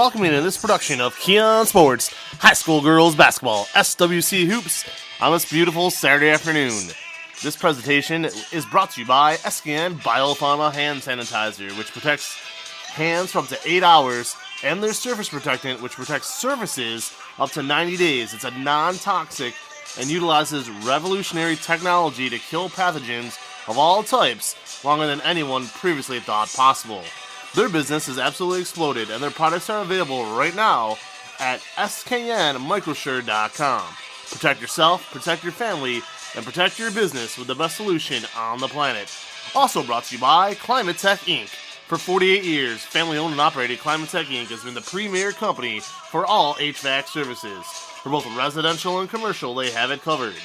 welcoming in this production of Keon Sports High School Girls Basketball SWC Hoops on this beautiful Saturday afternoon. This presentation is brought to you by SKN Biopharma Hand Sanitizer, which protects hands for up to 8 hours, and their surface protectant, which protects surfaces up to 90 days. It's a non-toxic and utilizes revolutionary technology to kill pathogens of all types longer than anyone previously thought possible. Their business has absolutely exploded, and their products are available right now at sknmicrosure.com. Protect yourself, protect your family, and protect your business with the best solution on the planet. Also brought to you by Climate Tech Inc. For 48 years, family-owned and operated Climate Tech Inc. has been the premier company for all HVAC services. For both residential and commercial, they have it covered.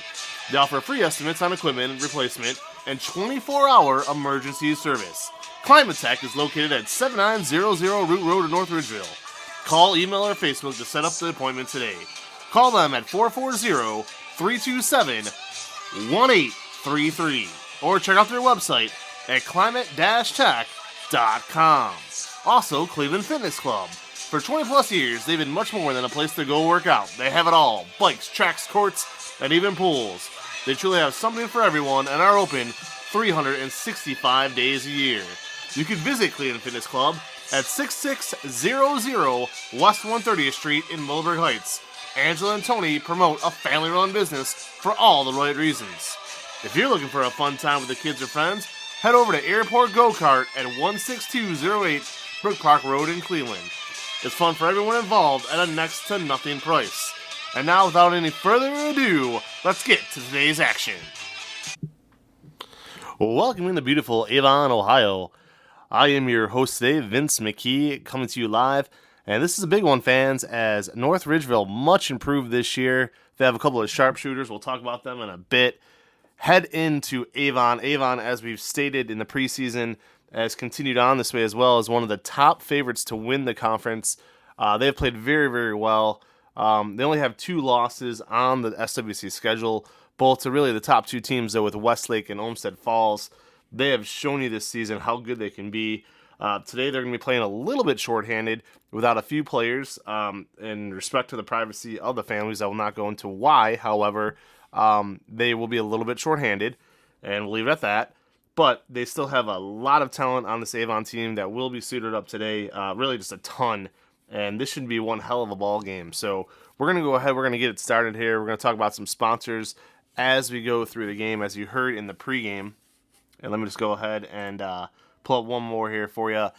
They offer free estimates on equipment replacement and 24-hour emergency service. Climate Tech is located at 7900 Root Road in North Ridgeville. Call, email, or Facebook to set up the appointment today. Call them at 440-327-1833 or check out their website at climate-tech.com. Also, Cleveland Fitness Club. For 20 plus years, they've been much more than a place to go work out. They have it all: bikes, tracks, courts, and even pools. They truly have something for everyone and are open 365 days a year. You can visit Cleveland Fitness Club at 6600 West 130th Street in Muhlenberg Heights. Angela and Tony promote a family-run business for all the right reasons. If you're looking for a fun time with the kids or friends, head over to Airport Go-Kart at 16208 Brook Park Road in Cleveland. It's fun for everyone involved at a next to nothing price. And now, without any further ado, let's get to today's action. Welcome to beautiful Avon, Ohio. I am your host today, Vince McKee, coming to you live. And this is a big one, fans, as North Ridgeville much improved this year. They have a couple of sharpshooters. We'll talk about them in a bit. Head into Avon. Avon, as we've stated in the preseason, has continued on this way as well as one of the top favorites to win the conference. They have played very, very well. They only have 2 losses on the SWC schedule, both to really the top 2 teams, though, with Westlake and Olmsted Falls. They have shown you this season how good they can be. Today they're going to be playing a little bit shorthanded without a few players. In respect to the privacy of the families, I will not go into why. However, they will be a little bit shorthanded, and we'll leave it at that. But they still have a lot of talent on this Avon team that will be suited up today. Really just a ton. And this should be one hell of a ball game. So we're going to go ahead. We're going to get it started here. We're going to talk about some sponsors as we go through the game, as you heard in the pregame. And let me just go ahead and pull up one more here for you.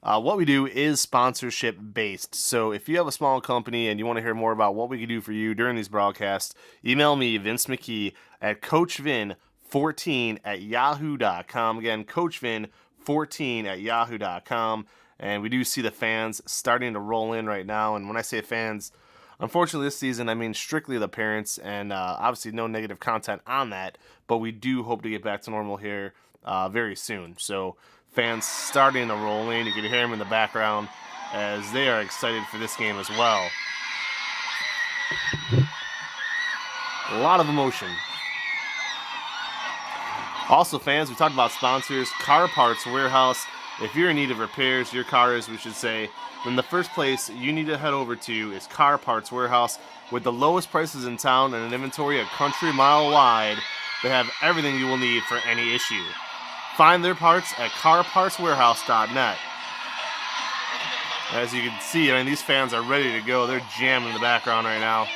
What we do is sponsorship based. So if you have a small company and you want to hear more about what we can do for you during these broadcasts, email me, Vince McKee, at CoachVin14@yahoo.com. Again, CoachVin14@yahoo.com. And we do see the fans starting to roll in right now. And when I say fans, unfortunately this season, I mean strictly the parents, and obviously no negative content on that. But we do hope to get back to normal here very soon. So fans starting to roll in. You can hear them in the background as they are excited for this game as well. A lot of emotion. Also, fans, we talked about sponsors. Car Parts Warehouse. If you're in need of repairs, your cars, we should say, then the first place you need to head over to is Car Parts Warehouse. With the lowest prices in town and an inventory a country mile wide, they have everything you will need for any issue. Find their parts at carpartswarehouse.net. As you can see, I mean, these fans are ready to go. They're jamming in the background right now.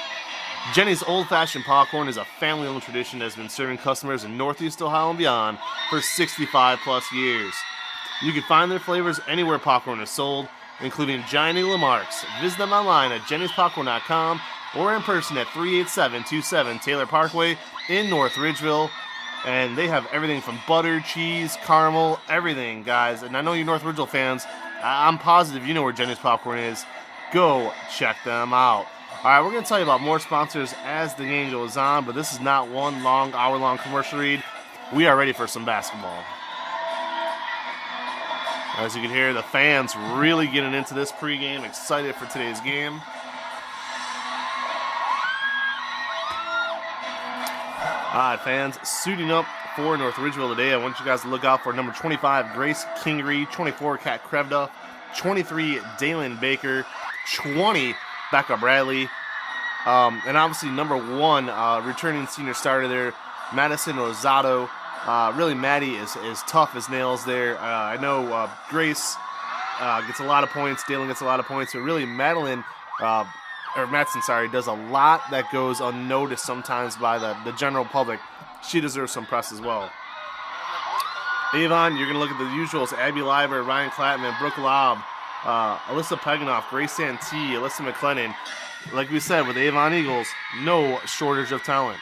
Jenny's Old Fashioned Popcorn is a family-owned tradition that has been serving customers in Northeast Ohio and beyond for 65 plus years. You can find their flavors anywhere popcorn is sold, including Giant Eagle Marks. Visit them online at jennyspopcorn.com or in person at 38727 Taylor Parkway in North Ridgeville. And they have everything from butter, cheese, caramel, everything, guys. And I know you North Ridgeville fans, I'm positive you know where Jenny's Popcorn is. Go check them out. All right, we're going to tell you about more sponsors as the game goes on, but this is not one long, hour-long commercial read. We are ready for some basketball. As you can hear, the fans really getting into this pregame, excited for today's game. All right, fans, suiting up for North Ridgeville today. I want you guys to look out for number 25, Grace Kingery, 24, Kat Krevda, 23, Dalen Baker, 6-20, Becca Bradley. And obviously number 1, returning senior starter there, Madison Rosado. Really, Maddie is tough as nails there. I know Grace gets a lot of points, Dalen gets a lot of points, but really Madeline, or Matson, sorry, does a lot that goes unnoticed sometimes by the general public. She deserves some press as well. Avon, you're going to look at the usuals: Abby Liber, Ryan Clattman, Brooke Lobb, Alyssa Peganoff, Grace Santee, Alyssa McLennan. Like we said, with the Avon Eagles, no shortage of talent.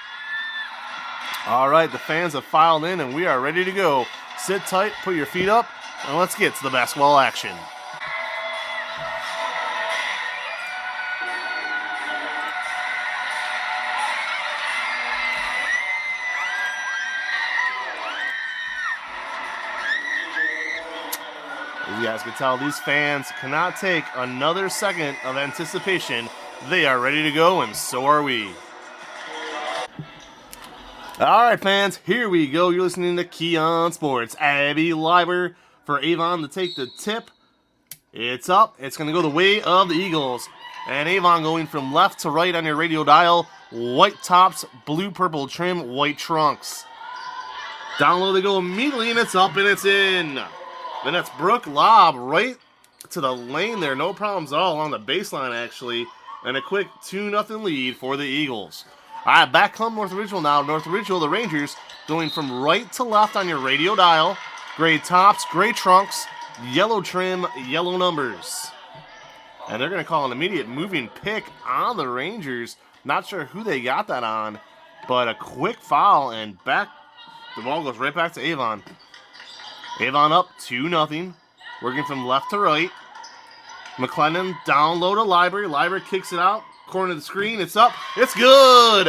All right, the fans have filed in, and we are ready to go. Sit tight, put your feet up, and let's get to the basketball action. As you guys can tell, these fans cannot take another second of anticipation. They are ready to go, and so are we. All right, fans, here we go. You're listening to Keon Sports. Abby Liber for Avon to take the tip. It's up. It's going to go the way of the Eagles. And Avon going from left to right on your radio dial. White tops, blue-purple trim, white trunks. Down low they go immediately, and it's up, and it's in. Then that's Brooke Lobb right to the lane there. No problems at all along the baseline, actually. And a quick 2-0 lead for the Eagles. All right, back home North Ridgeville now. North Ridgeville, the Rangers, going from right to left on your radio dial. Gray tops, gray trunks, yellow trim, yellow numbers. And they're going to call an immediate moving pick on the Rangers. Not sure who they got that on, but a quick foul, and back. The ball goes right back to Avon. Avon up 2-0, working from left to right. McLennan down low to Library. Library kicks it out. Corner of the screen. It's up. It's good.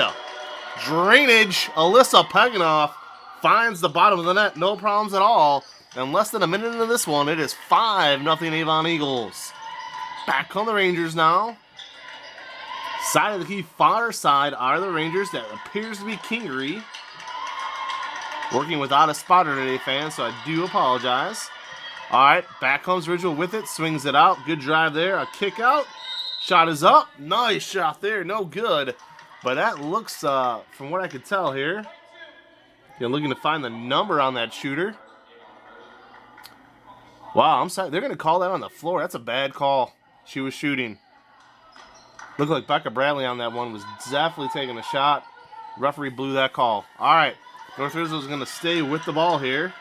Drainage. Alyssa Peganoff finds the bottom of the net. No problems at all. And less than a minute into this one, it is 5-0 Avon Eagles. Back on the Rangers now. Side of the key, far side are the Rangers. That appears to be Kingery. Working without a spotter today, fans, so I do apologize. All right, back comes Ridgeville with it. Swings it out. Good drive there. A kick out. Shot is up. Nice shot there. No good. But that looks, from what I could tell here, you're looking to find the number on that shooter. Wow, I'm sorry. They're going to call that on the floor. That's a bad call. She was shooting. Looked like Becca Bradley on that one was definitely taking a shot. Referee blew that call. All right, North Ridgeville is going to stay with the ball here.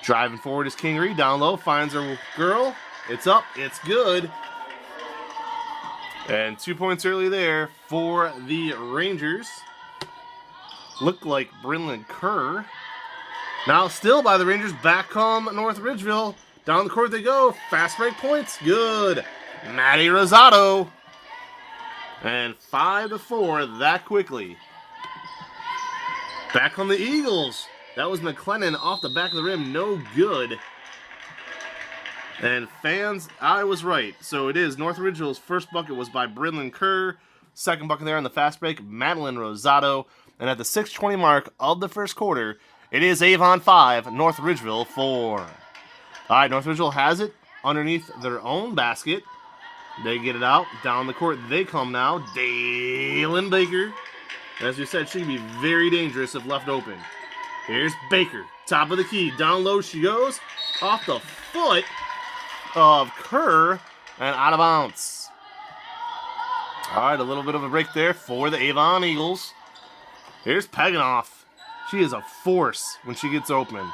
Driving forward is Kingery. Down low, finds her girl. It's up. It's good. And 2 points early there for the Rangers. Looked like Brinley Kerr. Now still by the Rangers. Back come North Ridgeville. Down the court they go. Fast break points. Good. Maddie Rosado. And 5-4 that quickly. Back on the Eagles. That was McLennan off the back of the rim. No good. And fans, I was right. So it is North Ridgeville's first bucket was by Brinley Kerr. Second bucket there on the fast break, Madeline Rosado. And at the 6:20 mark of the first quarter, it is Avon 5, North Ridgeville 4. All right, North Ridgeville has it underneath their own basket. They get it out. Down the court they come now. Dalen Baker. As we said, she can be very dangerous if left open. Here's Baker. Top of the key. Down low she goes. Off the foot of Kerr and out of bounds. All right, a little bit of a break there for the Avon Eagles. Here's Peganoff. She is a force when she gets open. All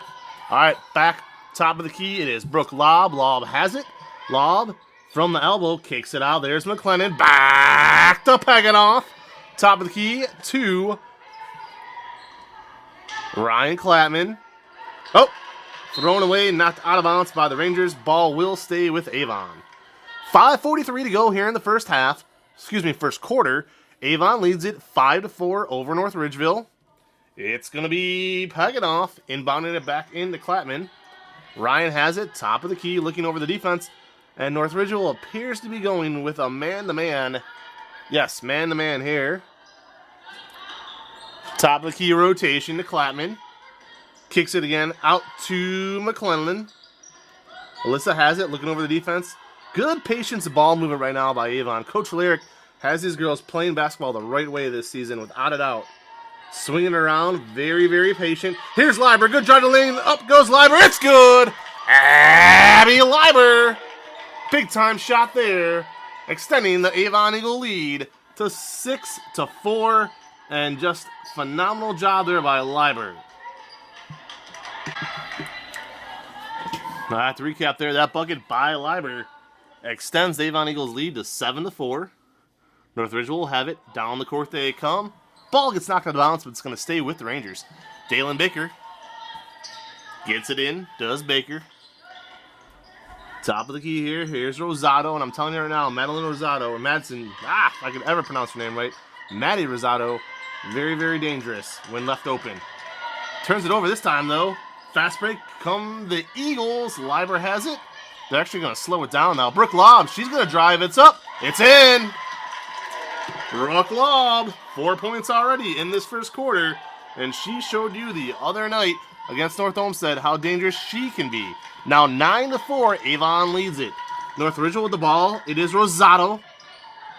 right, back top of the key. It is Brooke Lobb. Lobb has it. Lobb from the elbow kicks it out. There's McLennan. Back to Peganoff. Top of the key to Ryan Clattman. Oh, thrown away, knocked out of bounds by the Rangers. Ball will stay with Avon. 5:43 to go here in the first half. First quarter. Avon leads it 5-4 over North Ridgeville. It's going to be Peganoff inbounding it back into Clattman. Ryan has it, top of the key, looking over the defense. And North Ridgeville appears to be going with a man-to-man. Yes, man-to-man here. Top of the key rotation to Clattman. Kicks it again out to McLennan. Alyssa has it, looking over the defense. Good patience ball movement right now by Avon. Coach Lyric has these girls playing basketball the right way this season, without a doubt. Swinging around, very, very patient. Here's Liber. Good drive to lane. Up goes Liber. It's good. Abby Liber. Big time shot there. Extending the Avon Eagle lead to 6-4. And just phenomenal job there by Liber. All right, to recap there, that bucket by Liber extends the Avon Eagles lead to 7-4. North Ridgeville will have it. Down the court they come. Ball gets knocked out of bounds, but it's going to stay with the Rangers. Dalen Baker gets it in. Does Baker. Top of the key here. Here's Rosado, and I'm telling you right now, Madeline Rosado, or Madsen, if I could ever pronounce her name right, Maddie Rosado, very, very dangerous when left open. Turns it over this time, though. Fast break, come the Eagles. Liber has it. They're actually going to slow it down now. Brooke Lobb, she's going to drive. It's up. It's in. Brooke Lobb, 4 points already in this first quarter. And she showed you the other night against North Olmsted how dangerous she can be. Now 9-4, Avon leads it. North Ridgeville with the ball. It is Rosado.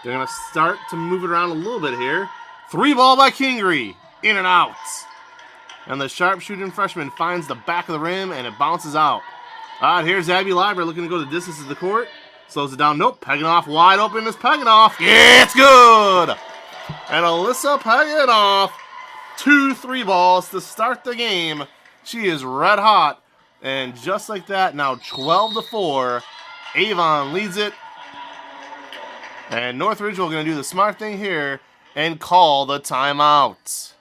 They're going to start to move it around a little bit here. 3 ball by Kingery. In and out. And the sharpshooting freshman finds the back of the rim, and it bounces out. All right, here's Abby Liber looking to go the distance of the court. Slows it down. Nope. Peganoff wide open is Peganoff. Yeah, it's good. And Alyssa Peganoff, 2 3 balls to start the game. She is red hot. And just like that, now 12-4. Avon leads it. And North Ridgeville going to do the smart thing here and call the timeout.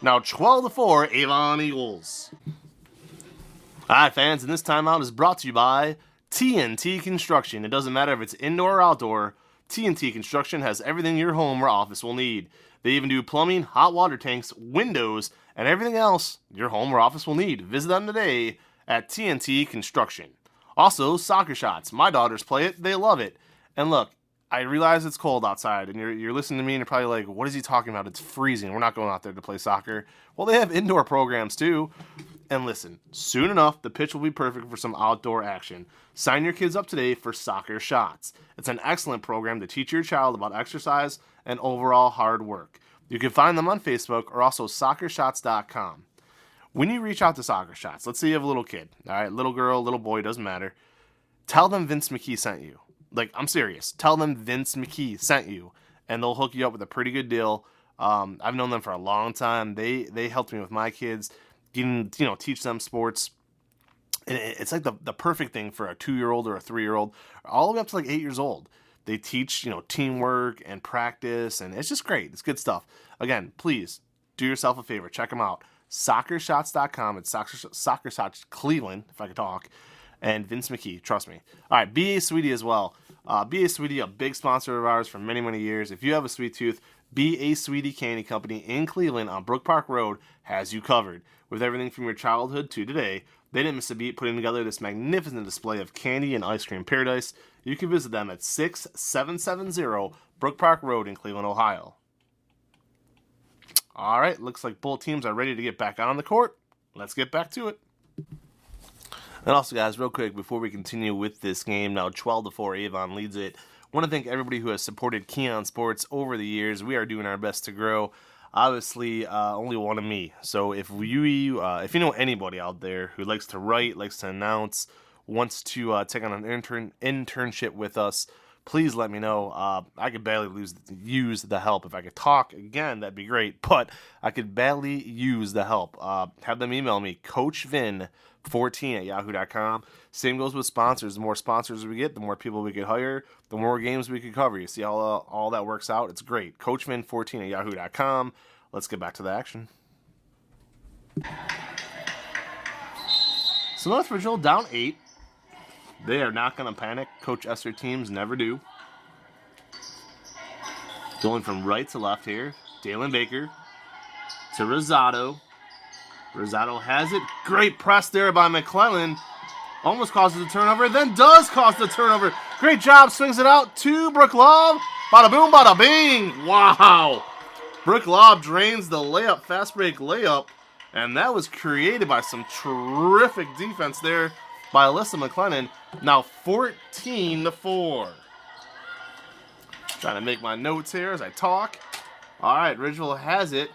Now 12-4, Avon Eagles. All right, fans, and this timeout is brought to you by TNT Construction. It doesn't matter if it's indoor or outdoor. TNT Construction has everything your home or office will need. They even do plumbing, hot water tanks, windows, and everything else your home or office will need. Visit them today at TNT Construction. Also, soccer shots. My daughters play it. They love it. And look, I realize it's cold outside, and you're listening to me, and you're probably like, what is he talking about? It's freezing. We're not going out there to play soccer. Well, they have indoor programs, too. And listen, soon enough, the pitch will be perfect for some outdoor action. Sign your kids up today for Soccer Shots. It's an excellent program to teach your child about exercise and overall hard work. You can find them on Facebook or also soccershots.com. When you reach out to Soccer Shots, let's say you have a little kid, all right, little girl, little boy, doesn't matter. Tell them Vince McKee sent you. Like, I'm serious. Tell them Vince McKee sent you, and they'll hook you up with a pretty good deal. I've known them for a long time. They helped me with my kids, teach them sports. And it's like the perfect thing for a 2-year-old or a 3-year-old, all the way up to like 8 years old. They teach, teamwork and practice, and it's just great. It's good stuff. Again, please do yourself a favor. Check them out. Soccershots.com. It's Soccer Shots Cleveland, if I could talk. And Vince McKee, trust me. All right, B.A. Sweetie as well. B.A. Sweetie, a big sponsor of ours for many, many years. If you have a sweet tooth, B.A. Sweetie Candy Company in Cleveland on Brook Park Road has you covered. With everything from your childhood to today, they didn't miss a beat putting together this magnificent display of candy and ice cream paradise. You can visit them at 6770 Brook Park Road in Cleveland, Ohio. All right, looks like both teams are ready to get back on the court. Let's get back to it. And also, guys, real quick, before we continue with this game, now 12-4, Avon leads it. I want to thank everybody who has supported Keon Sports over the years. We are doing our best to grow. Obviously, only one of me. So if you know anybody out there who likes to write, likes to announce, wants to take on an internship with us, please let me know. I could badly use the help. If I could talk again, that'd be great. But I could badly use the help. Have them email me, coachvin14@yahoo.com. Same goes with sponsors. The more sponsors we get, the more people we could hire, the more games we could cover. You see how all that works out? It's great. coachvin14@yahoo.com. Let's get back to the action. So North Ridgeville down 8. They are not going to panic. Coach Esser teams never do. Going from right to left here. Dalen Baker to Rosado. Rosado has it. Great press there by McClellan. Almost causes the turnover, then does cause the turnover. Great job. Swings it out to Brooke Lobb. Bada boom, bada bing. Wow. Brooke Lobb drains the layup, fast break layup. And that was created by some terrific defense there by Alyssa McLennan. Now 14-4. Trying to make my notes here as I talk. All right, Ridgeville has it.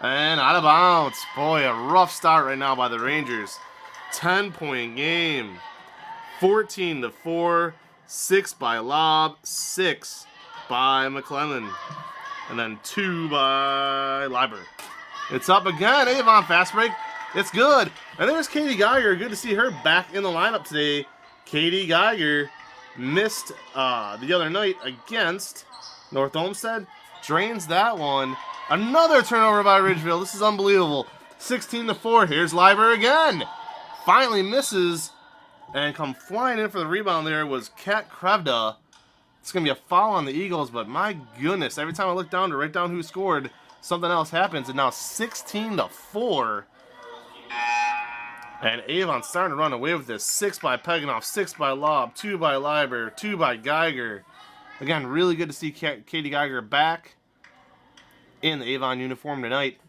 And out of bounds. Boy, a rough start right now by the Rangers. 10-point game. 14-4. 6 by Lobb. 6 by McClellan. And then 2 by Leiber. It's up again. Avon fast break. It's good. And there's Katie Geiger. Good to see her back in the lineup today. Katie Geiger missed the other night against North Olmsted. Drains that one. Another turnover by Ridgeville. This is unbelievable. 16-4. Here's Leiber again. Finally misses. And come flying in for the rebound there was Kat Krevda. It's going to be a foul on the Eagles, but my goodness, every time I look down to write down who scored, something else happens. And now 16-4. And Avon starting to run away with this. 6 by Peganoff, 6 by Lobb, 2 by Leiber, 2 by Geiger. Again, really good to see Katie Geiger back in the Avon uniform tonight.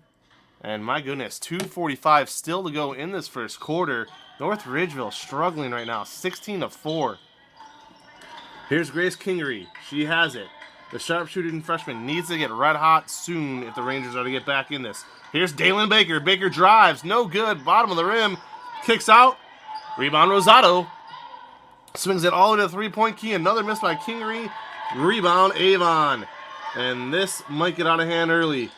And my goodness, 2:45 still to go in this first quarter. North Ridgeville struggling right now, 16-4. Here's Grace Kingery. She has it. The sharpshooting freshman needs to get red hot soon if the Rangers are to get back in this. Here's Dalen Baker. Baker drives. No good. Bottom of the rim. Kicks out. Rebound Rosado. Swings it all into the three-point key. Another miss by Kingery. Rebound Avon. And this might get out of hand early.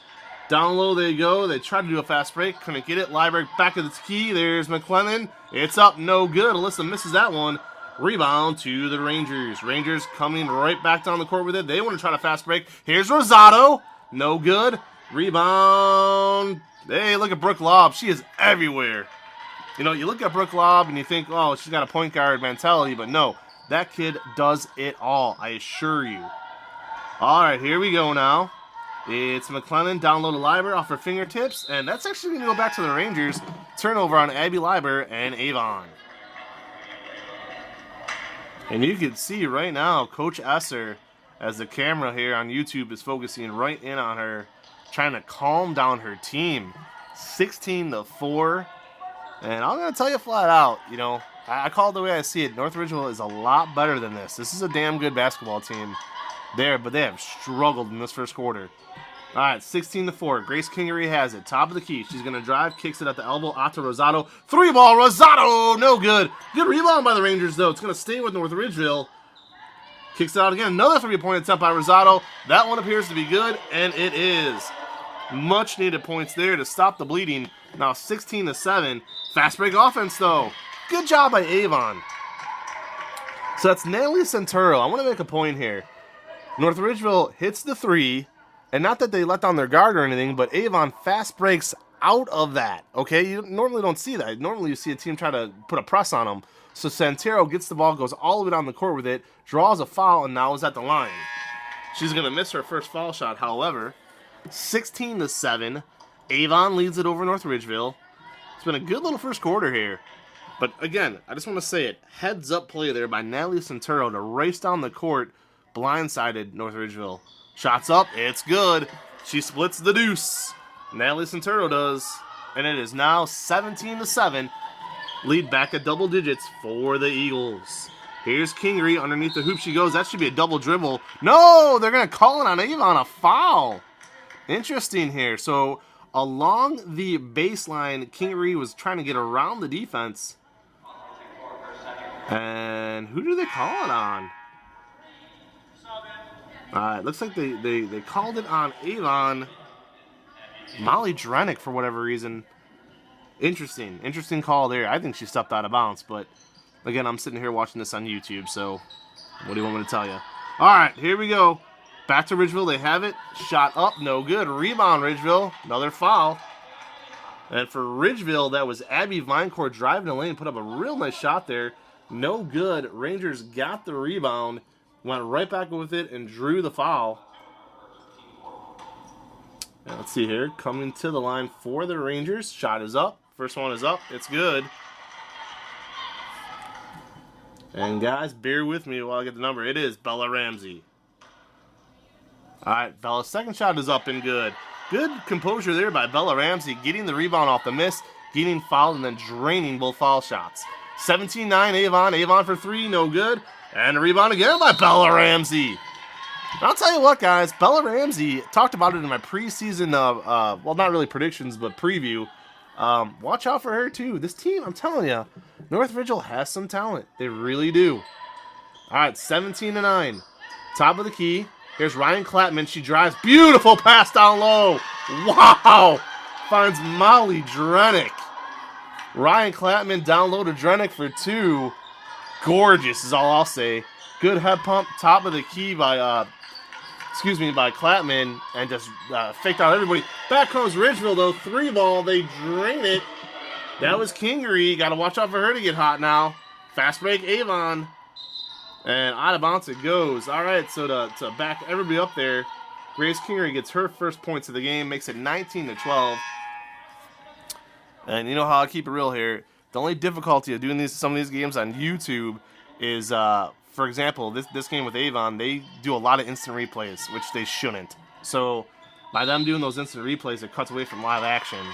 Down low they go. They tried to do a fast break. Couldn't get it. Leiber back at the key. There's McClellan. It's up. No good. Alyssa misses that one. Rebound to the Rangers. Rangers coming right back down the court with it. They want to try to fast break. Here's Rosado. No good. Rebound. Hey, look at Brooke Lobb. She is everywhere. You know, you look at Brooke Lobb and you think, oh, she's got a point guard mentality. But no, that kid does it all, I assure you. All right, here we go now. It's McClellan down low to Leiber off her fingertips. And that's actually going to go back to the Rangers. Turnover on Abby Leiber and Avon. And you can see right now, Coach Esser, as the camera here on YouTube is focusing right in on her, trying to calm down her team. 16-4. And I'm going to tell you flat out, you know, I call it the way I see it. North Ridgeville is a lot better than this. This is a damn good basketball team there, but they have struggled in this first quarter. All right, 16-4. Grace Kingery has it. Top of the key. She's going to drive, kicks it at the elbow. Out to Rosado. 3-ball. Rosado. No good. Good rebound by the Rangers, though. It's going to stay with North Ridgeville. Kicks it out again. Another 3-point attempt by Rosado. That one appears to be good, and it is. Much needed points there to stop the bleeding. Now 16-7. Fast break offense, though. Good job by Avon. So that's Natalie Centuro. I want to make a point here. North Ridgeville hits the 3. And not that they let down their guard or anything, but Avon fast breaks out of that, okay? You normally don't see that. Normally you see a team try to put a press on them. So Santero gets the ball, goes all the way down the court with it, draws a foul, and now is at the line. She's going to miss her first foul shot, however. 16-7. Avon leads it over North Ridgeville. It's been a good little first quarter here. But again, I just want to say it. Heads up play there by Natalie Centuro to race down the court, blindsided North Ridgeville. Shots up, it's good. She splits the deuce. Natalie Centuro does. And it is now 17-7. Lead back at double digits for the Eagles. Here's Kingery. Underneath the hoop she goes. That should be a double dribble. No, they're going to call it on Avon, a foul. Interesting here. So along the baseline, Kingery was trying to get around the defense. And who do they call it on? It looks like they called it on Avon. Molly Drenick for whatever reason. Interesting call there. I think she stepped out of bounds, but again, I'm sitting here watching this on YouTube, so what do you want me to tell you? All right, here we go. Back to Ridgeville. They have it. Shot up, no good. Rebound, Ridgeville. Another foul. And for Ridgeville, that was Abby Vinecourt driving the lane, put up a real nice shot there. No good. Rangers got the rebound. Went right back with it and drew the foul. And let's see here. Coming to the line for the Rangers. Shot is up. First one is up. It's good. And guys, bear with me while I get the number. It is Bella Ramsey. All right, Bella's second shot is up and good. Good composure there by Bella Ramsey. Getting the rebound off the miss. Getting fouled and then draining both foul shots. 17-9 Avon. Avon for three, no good. And a rebound again by Bella Ramsey. I'll tell you what, guys. Bella Ramsey, talked about it in my preseason, well, not really predictions, but preview. Watch out for her, too. This team, I'm telling you, North Ridgeville has some talent. They really do. All right, 17-9. Top of the key. Here's Ryan Clapman. She drives. Beautiful pass down low. Wow. Finds Molly Drenick. Ryan Clapman down low to Drenick for two. Gorgeous is all I'll say. Good head pump. Top of the key by Clapman. And just faked out everybody. Back comes Ridgeville, though. Three ball. They drain it. That was Kingery. Got to watch out for her to get hot now. Fast break Avon. And out of bounds it goes. All right, so to back everybody up there, Grace Kingery gets her first points of the game, makes it 19-12. And you know how I keep it real here. The only difficulty of doing some of these games on YouTube is, for example, this game with Avon, they do a lot of instant replays, which they shouldn't. So by them doing those instant replays, it cuts away from live action.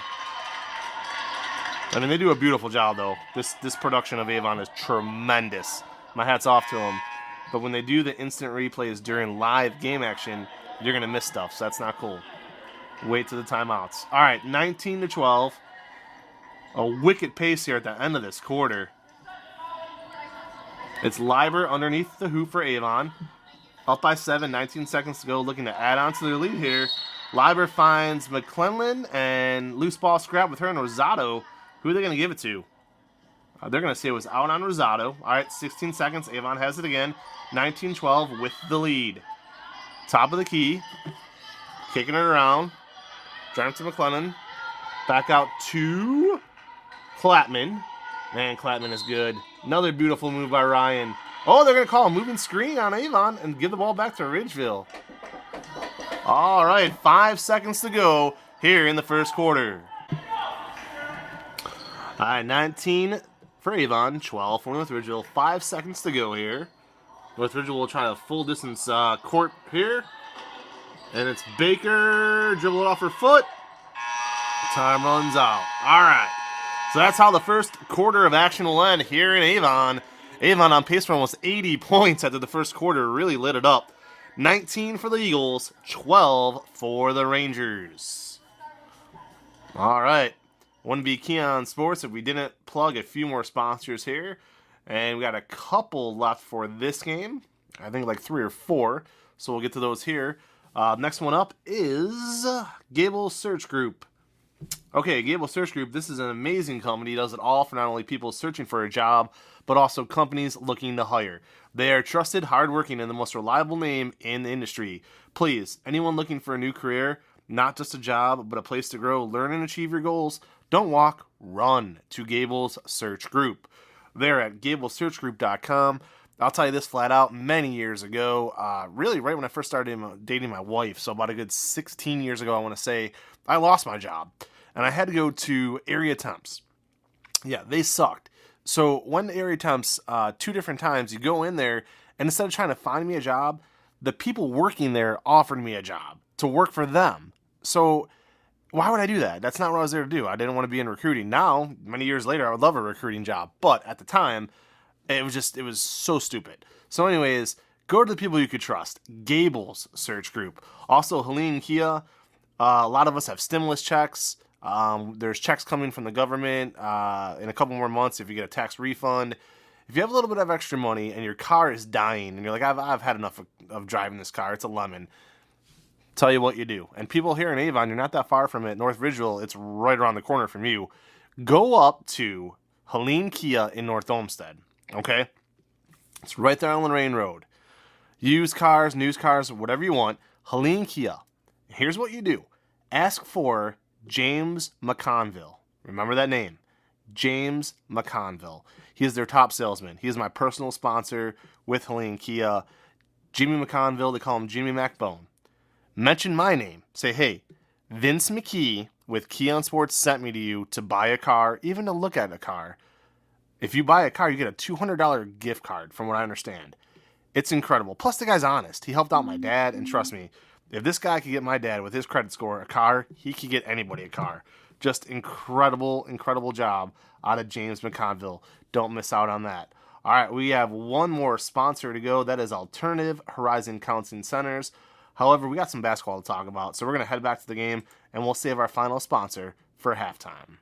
I mean, they do a beautiful job, though. This production of Avon is tremendous. My hat's off to them. But when they do the instant replays during live game action, you're going to miss stuff, so that's not cool. Wait to the timeouts. All right, 19-12. A wicked pace here at the end of this quarter. It's Liber underneath the hoop for Avon. Up by 7, 19 seconds to go, looking to add on to their lead here. Liber finds McClellan and loose ball scrap with her and Rosado. Who are they going to give it to? They're going to say it was out on Rosado. All right, 16 seconds. Avon has it again. 19-12 with the lead. Top of the key. Kicking it around. Driving to McClellan. Back out to Clapman. Man, Clapman is good. Another beautiful move by Ryan. Oh, they're going to call a moving screen on Avon and give the ball back to Ridgeville. All right, 5 seconds to go here in the first quarter. All right, 19 for Avon, 12 for North Ridgeville. 5 seconds to go here. North Ridgeville will try a full distance court here. And it's Baker, dribble it off her foot. Time runs out. All right. So that's how the first quarter of action will end here in Avon. Avon on pace for almost 80 points after the first quarter. Really lit it up. 19 for the Eagles, 12 for the Rangers. All right. Wouldn't be Keon Sports if we didn't plug a few more sponsors here. And we got a couple left for this game. I think like 3 or 4. So we'll get to those here. Next one up is Gable Search Group. Okay, Gable Search Group, this is an amazing company. It does it all for not only people searching for a job, but also companies looking to hire. They are trusted, hardworking, and the most reliable name in the industry. Please, anyone looking for a new career, not just a job, but a place to grow, learn, and achieve your goals, don't walk, run to Gable's Search Group. They're at gablesearchgroup.com. I'll tell you this flat out, many years ago, really right when I first started dating my wife, so about a good 16 years ago, I want to say, I lost my job. And I had to go to area temps. Yeah, they sucked. So when the area temps, 2 different times, you go in there, and instead of trying to find me a job, the people working there offered me a job to work for them. So why would I do that? That's not what I was there to do. I didn't want to be in recruiting. Now, many years later, I would love a recruiting job. But at the time, it was so stupid. So anyways, go to the people you could trust. Gable's Search Group. Also, Helene Kia. A lot of us have stimulus checks. There's checks coming from the government in a couple more months if you get a tax refund. If you have a little bit of extra money and your car is dying and you're like, I've had enough of driving this car, it's a lemon, tell you what you do. And people here in Avon, you're not that far from it. North Ridgeville, it's right around the corner from you. Go up to Helene Kia in North Olmsted, okay? It's right there on Lorraine Road. Used cars, new cars, whatever you want. Helene Kia. Here's what you do. Ask for James McConville. Remember that name. James McConville. He is their top salesman. He is my personal sponsor with Helene Kia. Jimmy McConville, they call him Jimmy McBone. Mention my name. Say, hey, Vince McKee with Keon Sports sent me to you to buy a car, even to look at a car. If you buy a car, you get a $200 gift card, from what I understand. It's incredible. Plus, the guy's honest. He helped out my dad, and trust me, If this guy could get my dad with his credit score a car, he could get anybody a car. Just incredible job out of James McConville. Don't miss out on that. All right, we have one more sponsor to go. That is Alternative Horizon Counseling Centers. However, we got some basketball to talk about, so we're going to head back to the game, and we'll save our final sponsor for halftime.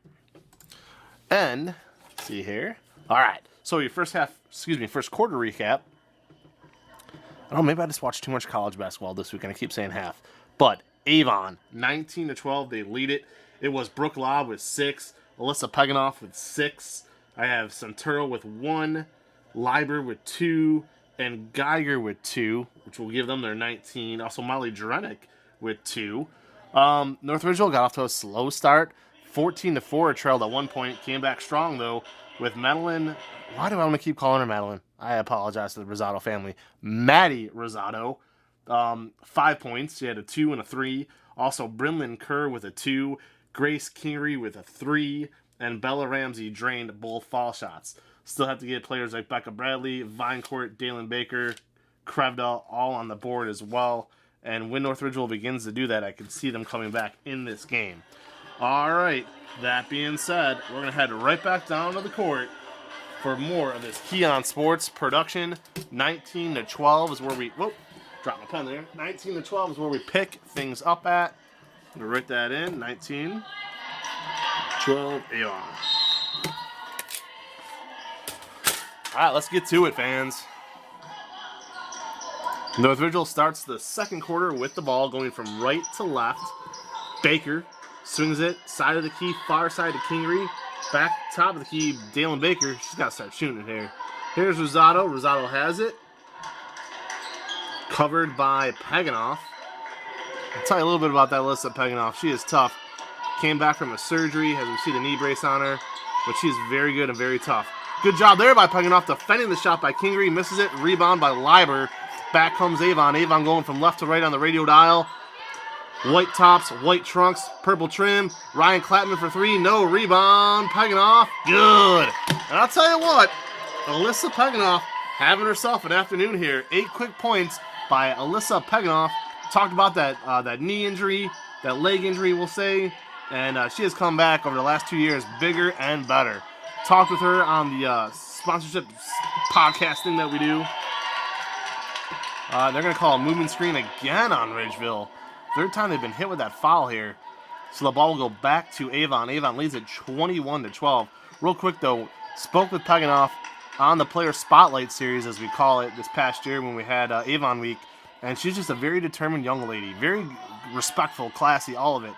And, see here. All right, so your first quarter recap. I don't know, maybe I just watched too much college basketball this week, and I keep saying half. But Avon, 19-12, they lead it. It was Brooke Lobb with 6, Alyssa Peganoff with 6. I have Centuro with 1, Leiber with 2, and Geiger with 2, which will give them their 19. Also, Molly Drenick with 2. North Ridgeville got off to a slow start. 14-4, trailed at one point. Came back strong, though, with Madeline. Why do I want to keep calling her Madeline? I apologize to the Rosado family. Maddie Rosado, 5 points. She had a 2 and a 3. Also, Brinlyn Kerr with a 2. Grace Kingery with a 3. And Bella Ramsey drained both foul shots. Still have to get players like Becca Bradley, Vinecourt, Dalen Baker, Krevda all on the board as well. And when North Ridgeville begins to do that, I can see them coming back in this game. All right, that being said, we're going to head right back down to the court for more of this Keon Sports production. 19-12 is where we... Whoop, dropped my pen there. 19-12 is where we pick things up at. I'm going to write that in. 19-12 Avon. All right, let's get to it, fans. North Ridgeville starts the second quarter with the ball going from right to left. Baker swings it, side of the key, far side to Kingery. Back top of the key, Dalen Baker. She's got to start shooting it here. Here's Rosado. Rosado has it. Covered by Peganoff. I'll tell you a little bit about that Alyssa Peganoff. She is tough. Came back from a surgery, has received a knee brace on her, but she's very good and very tough. Good job there by Peganoff, defending the shot by Kingery. Misses it. Rebound by Leiber. Back comes Avon. Avon going from left to right on the radio dial. White tops, white trunks, purple trim. Ryan Clapman for 3. No rebound. Peganoff. Good. And I'll tell you what, Alyssa Peganoff having herself an afternoon here. 8 quick points by Alyssa Peganoff. Talked about that knee injury, that leg injury, we'll say. And she has come back over the last 2 years bigger and better. Talked with her on the sponsorship podcasting that we do. They're going to call a movement screen again on Ridgeville. Third time they've been hit with that foul here. So the ball will go back to Avon. Avon leads it 21-12. Real quick, though, spoke with Peganoff on the Player Spotlight Series, as we call it, this past year when we had Avon Week. And she's just a very determined young lady. Very respectful, classy, all of it.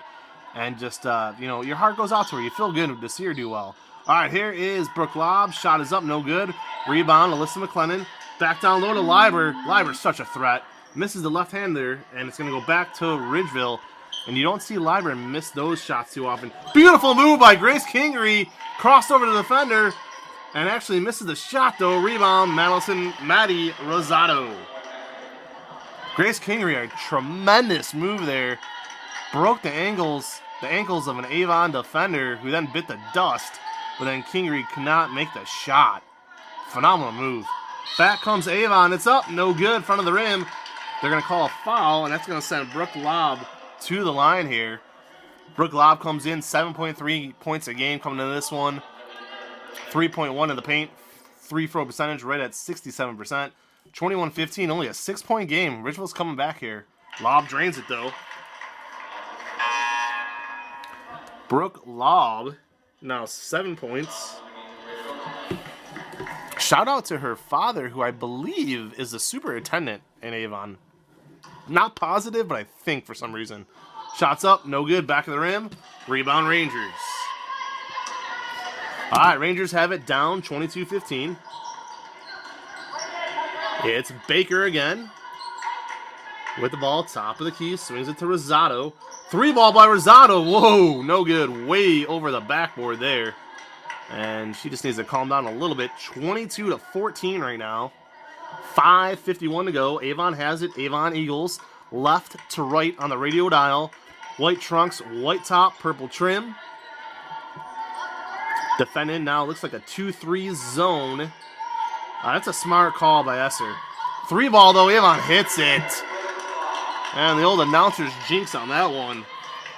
And just, your heart goes out to her. You feel good to see her do well. All right, here is Brooke Lobb. Shot is up, no good. Rebound, Alyssa McLennan. Back down low to Leiber. Leiber's such a threat. Misses the left hand there, and it's going to go back to Ridgeville. And you don't see Leiber miss those shots too often. Beautiful move by Grace Kingery. Crossed over to the defender, and actually misses the shot, though. Rebound, Maddie Rosado. Grace Kingery, a tremendous move there. Broke the ankles of an Avon defender, who then bit the dust. But then Kingery could not make the shot. Phenomenal move. Back comes Avon. It's up. No good. Front of the rim. They're going to call a foul, and that's going to send Brooke Lobb to the line here. Brooke Lobb comes in, 7.3 points a game coming into this one. 3.1 in the paint. Free throw percentage right at 67%. 21-15, only a 6-point game. Ridgeville's coming back here. Lobb drains it, though. Brooke Lobb, now 7 points. Shout out to her father, who I believe is the superintendent in Avon. Not positive, but I think for some reason. Shots up, no good, back of the rim. Rebound Rangers. All right, Rangers have it down 22-15. It's Baker again. With the ball, top of the key, swings it to Rosado. 3-ball by Rosado. Whoa, no good. Way over the backboard there. And she just needs to calm down a little bit. 22-14 right now. 5:51 to go. Avon has it. Avon Eagles. Left to right on the radio dial. White trunks, white top, purple trim. Defending now looks like a 2-3 zone. That's a smart call by Esser. 3-ball though. Avon hits it. And the old announcer's jinx on that one.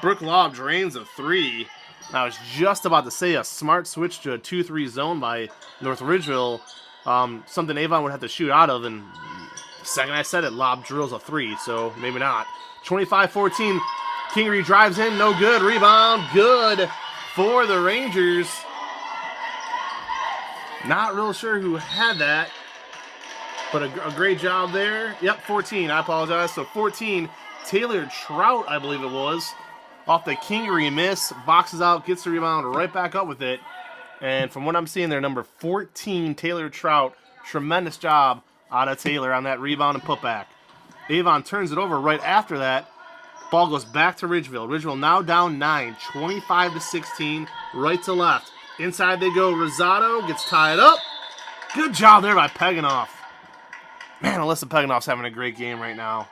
Brooke Law drains a 3. I was just about to say a smart switch to a 2-3 zone by North Ridgeville. Something Avon would have to shoot out of, and the second I said it, Lob drills a 3, so maybe not. 25-14, Kingery drives in, no good. Rebound, good for the Rangers. Not real sure who had that, but a great job there. Yep, 14, I apologize. So 14, Taylor Trout, I believe it was, off the Kingery miss, boxes out, gets the rebound, right back up with it. And from what I'm seeing there, number 14, Taylor Trout, tremendous job out of Taylor on that rebound and putback. Avon turns it over right after that. Ball goes back to Ridgeville. Ridgeville now down 9, 25-16, right to left. Inside they go. Rosado gets tied up. Good job there by Peganoff. Man, Alyssa Peganoff's having a great game right now.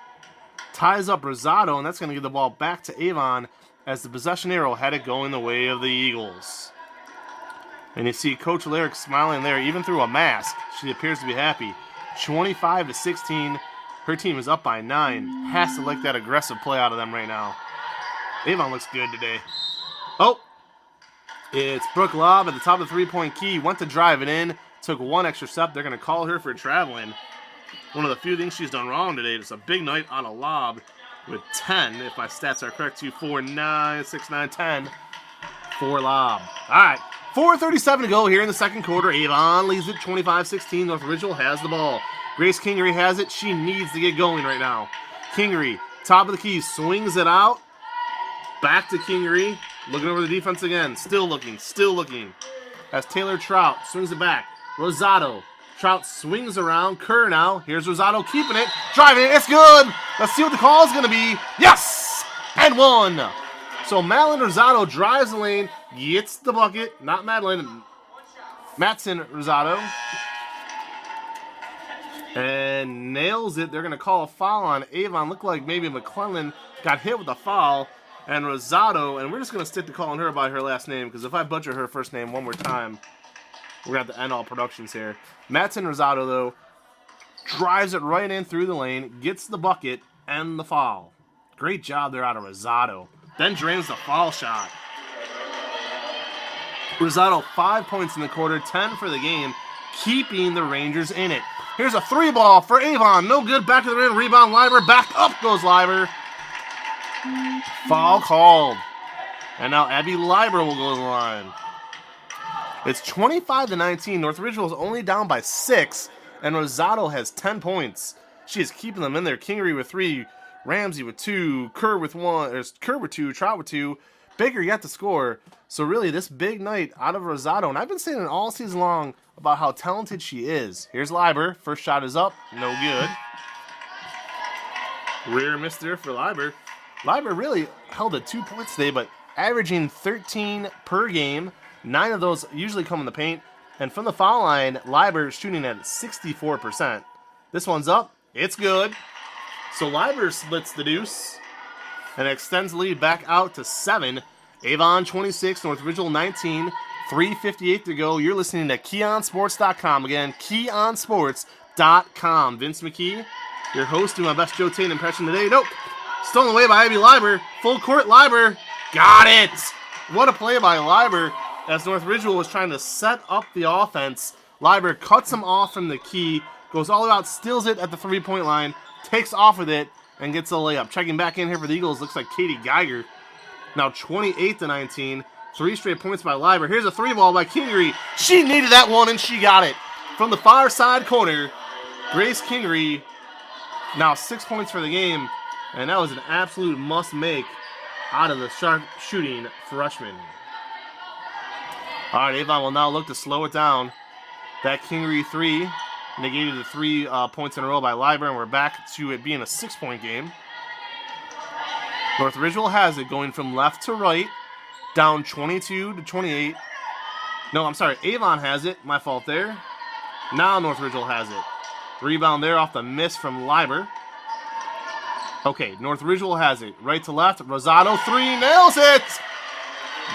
Ties up Rosado, and that's going to give the ball back to Avon as the possession arrow had it going the way of the Eagles. And you see Coach Lyric smiling there, even through a mask. She appears to be happy. 25-16. Her team is up by 9. Has to like that aggressive play out of them right now. Avon looks good today. Oh, it's Brooke Lobb at the top of the three-point key. Went to drive it in. Took one extra step. They're going to call her for traveling. One of the few things she's done wrong today. It's a big night on a lob with 10, if my stats are correct. 2, 4, 9, 6, 9, 10. 4 lob. All right. 4:37 to go here in the second quarter. Avon leads it 25-16. North Ridgeville has the ball. Grace Kingery has it. She needs to get going right now. Kingery, top of the key, swings it out. Back to Kingery. Looking over the defense again. Still looking. As Taylor Trout swings it back. Rosado. Trout swings around. Kerr now. Here's Rosado keeping it. Driving it. It's good. Let's see what the call is going to be. Yes! And one. So Madeline Rosado drives the lane. Gets the bucket. Not Madeline. Matson Rosado. And nails it. They're going to call a foul on Avon. Looked like maybe McClellan got hit with a foul. And Rosado, and we're just going to stick to calling her by her last name, because if I butcher her first name one more time, we're going to have to end all productions here. Matson Rosado, though, drives it right in through the lane, gets the bucket, and the foul. Great job there out of Rosado. Then drains the foul shot. Rosado, 5 points in the quarter, 10 for the game, keeping the Rangers in it. Here's a 3-ball for Avon. No good. Back to the rim. Rebound, Leiber. Back up goes Leiber. Foul called. And now Abby Leiber will go to the line. It's 25-19. North Ridgeville is only down by 6, and Rosado has 10 points. She is keeping them in there. Kingery with 3, Ramsey with 2, Kerr with 1, Kerr with 2, Trout with 2. Baker yet to score. So really, this big night out of Rosado, and I've been saying it all season long about how talented she is. Here's Leiber. First shot is up. No good. Rear miss there for Leiber. Leiber really held at 2 points today, but averaging 13 per game. 9 of those usually come in the paint. And from the foul line, Leiber shooting at 64%. This one's up. It's good. So Leiber splits the deuce and extends the lead back out to 7. Avon 26, North Ridgeville 19. 3:58 to go. You're listening to KeyOnSports.com. Again, KeyOnSports.com. Vince McKee, your host, doing my best Joe Tate impression today. Nope. Stolen away by Abby Leiber. Full court Leiber. Got it. What a play by Leiber as North Ridgeville was trying to set up the offense. Leiber cuts him off from the key, goes all the way out, steals it at the 3-point line, takes off with it, and gets a layup. Checking back in here for the Eagles looks like Katie Geiger. Now 28-19. 3 straight points by Leiber. Here's a 3-ball by Kingery. She needed that one, and she got it. From the far side corner, Grace Kingery, now 6 points for the game, and that was an absolute must-make out of the sharp shooting freshman. All right, Avon will now look to slow it down. That Kingery 3 negated the 3 points in a row by Leiber, and we're back to it being a 6-point game. North Ridgeville has it going from left to right. Down 22-28. No, I'm sorry. Avon has it. My fault there. Now North Ridgeville has it. Rebound there off the miss from Leiber. Okay, North Ridgeville has it. Right to left. Rosado 3 nails it.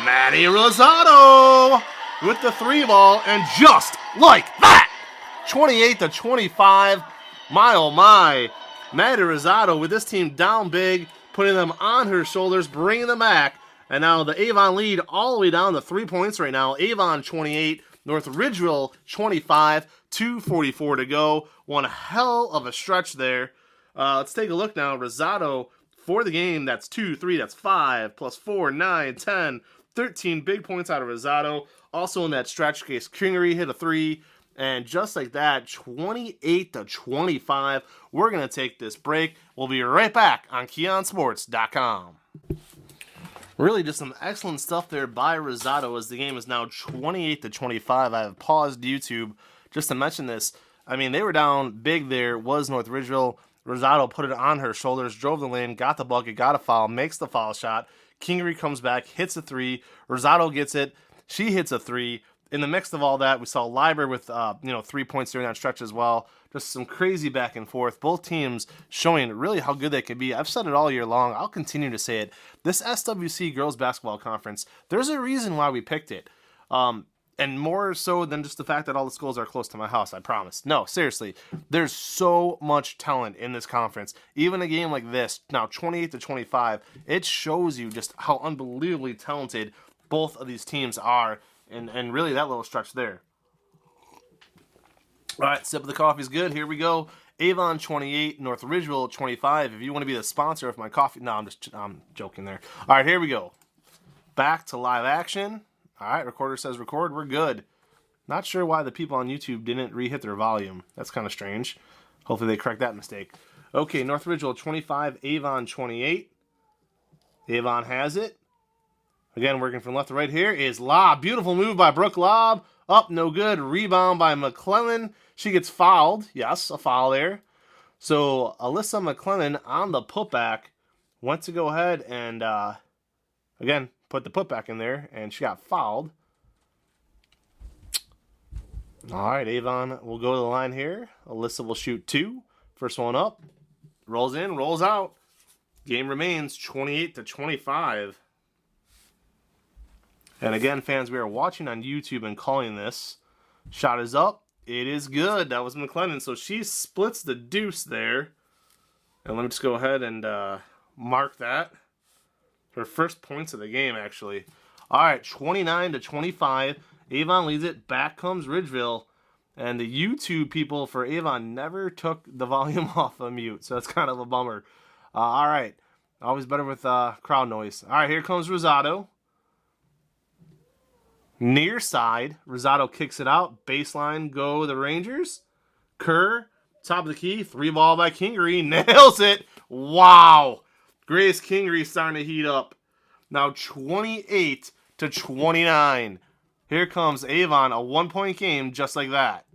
Maddie Rosado with the 3-ball. And just like that, 28-25. My oh my. Maddie Rosado with this team down big, putting them on her shoulders, bringing them back. And now the Avon lead all the way down to 3 points right now. Avon 28, North Ridgeville 25, 2:44 to go. One hell of a stretch there. Let's take a look now. Rosado for the game, that's 2, 3, that's 5, plus 4, 9, 10, 13 big points out of Rosado. Also in that stretch case, Kingery hit a 3. And just like that, 28-25. We're going to take this break. We'll be right back on KeonSports.com. Really just some excellent stuff there by Rosado as the game is now 28-25. I have paused YouTube just to mention this. I mean, they were down big there. Was North Ridgeville. Rosado put it on her shoulders, drove the lane, got the bucket, got a foul, makes the foul shot. Kingery comes back, hits a 3. Rosado gets it. She hits a 3. In the mix of all that, we saw Liber with 3 points during that stretch as well. Just some crazy back and forth. Both teams showing really how good they can be. I've said it all year long. I'll continue to say it. This SWC Girls Basketball Conference, there's a reason why we picked it. And more so than just the fact that all the schools are close to my house, I promise. No, seriously. There's so much talent in this conference. Even a game like this, now 28-25, it shows you just how unbelievably talented both of these teams are. And really that little stretch there. All right, sip of the coffee is good. Here we go. Avon 28, North Ridgeville 25. If you want to be the sponsor of my coffee. No, I'm joking there. All right, here we go. Back to live action. All right, recorder says record. We're good. Not sure why the people on YouTube didn't re-hit their volume. That's kind of strange. Hopefully they correct that mistake. Okay, North Ridgeville 25, Avon 28. Avon has it. Again, working from left to right here is Lob. Beautiful move by Brooke Lob. Up, no good. Rebound by McClellan. She gets fouled. Yes, a foul there. So, Alyssa McClellan on the putback went to go ahead and, again, put the putback in there, and she got fouled. All right, Avon will go to the line here. Alyssa will shoot 2. First one up. Rolls in, rolls out. Game remains 28-25. And again, fans, we are watching on YouTube and calling this. Shot is up. It is good. That was McClellan. So she splits the deuce there. And let me just go ahead and mark that. Her first points of the game, actually. All right, 29-25. Avon leads it. Back comes Ridgeville. And the YouTube people for Avon never took the volume off of mute. So that's kind of a bummer. All right. Always better with crowd noise. All right, here comes Rosado. Near side, Rosado kicks it out. Baseline, go the Rangers. Kerr, top of the key. 3 ball by Kingery. Nails it. Wow. Grace Kingery starting to heat up. Now 28-29. Here comes Avon, a 1-point game just like that.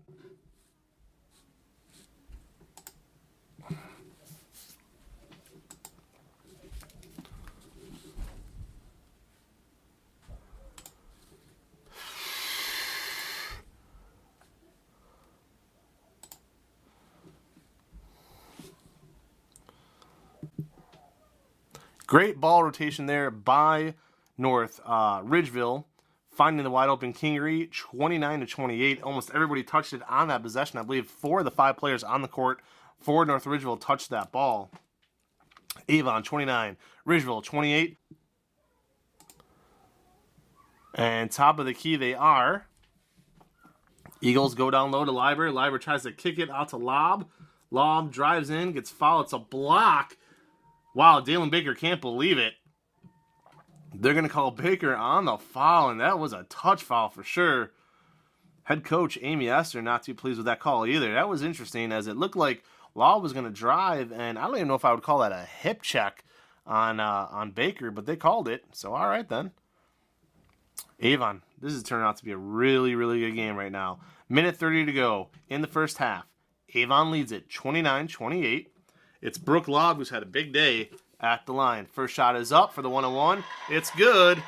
Great ball rotation there by North Ridgeville, finding the wide open Kingery, 29-28. Almost everybody touched it on that possession. I believe 4 of the 5 players on the court for North Ridgeville touched that ball. Avon 29, Ridgeville 28. And top of the key they are. Eagles go down low to Liber. Liber tries to kick it out to Lob. Lob drives in, gets fouled. It's a block. Wow, Dalen Baker can't believe it. They're going to call Baker on the foul, and that was a touch foul for sure. Head coach Amy Esther not too pleased with that call either. That was interesting as it looked like Law was going to drive, and I don't even know if I would call that a hip check on Baker, but they called it, so all right then. Avon, this is turning out to be a really, really good game right now. Minute 30 to go in the first half. Avon leads it 29-28. It's Brooke Lobb who's had a big day at the line. First shot is up for the 1-on-1. It's good.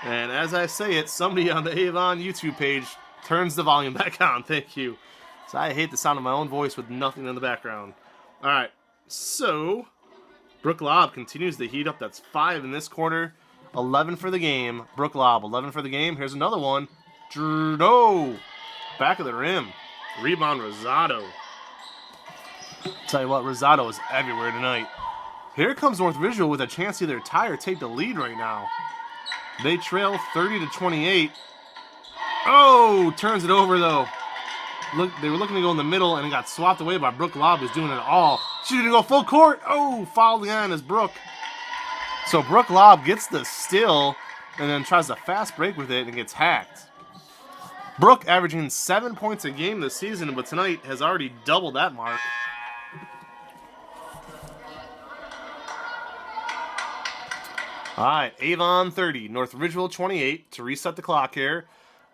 And as I say it, somebody on the Avon YouTube page turns the volume back on. Thank you. So I hate the sound of my own voice with nothing in the background. All right. So Brooke Lobb continues to heat up. That's 5 in this quarter. 11 for the game. Brooke Lobb, 11 for the game. Here's another one. No. Back of the rim. Rebound Rosado. Tell you what, Rosado is everywhere tonight. Here comes North Ridgeville with a chance to either tie or take the lead right now. They trail 30-28. Oh, turns it over though. Look, they were looking to go in the middle and it got swapped away by Brooke Lobb, who's doing it all. She's gonna go full court. Oh, fouled again is Brooke. So Brooke Lobb gets the steal and then tries to fast break with it and gets hacked. Brooke averaging 7 points a game this season, but tonight has already doubled that mark. All right, Avon 30, North Ridgeville 28 to reset the clock here.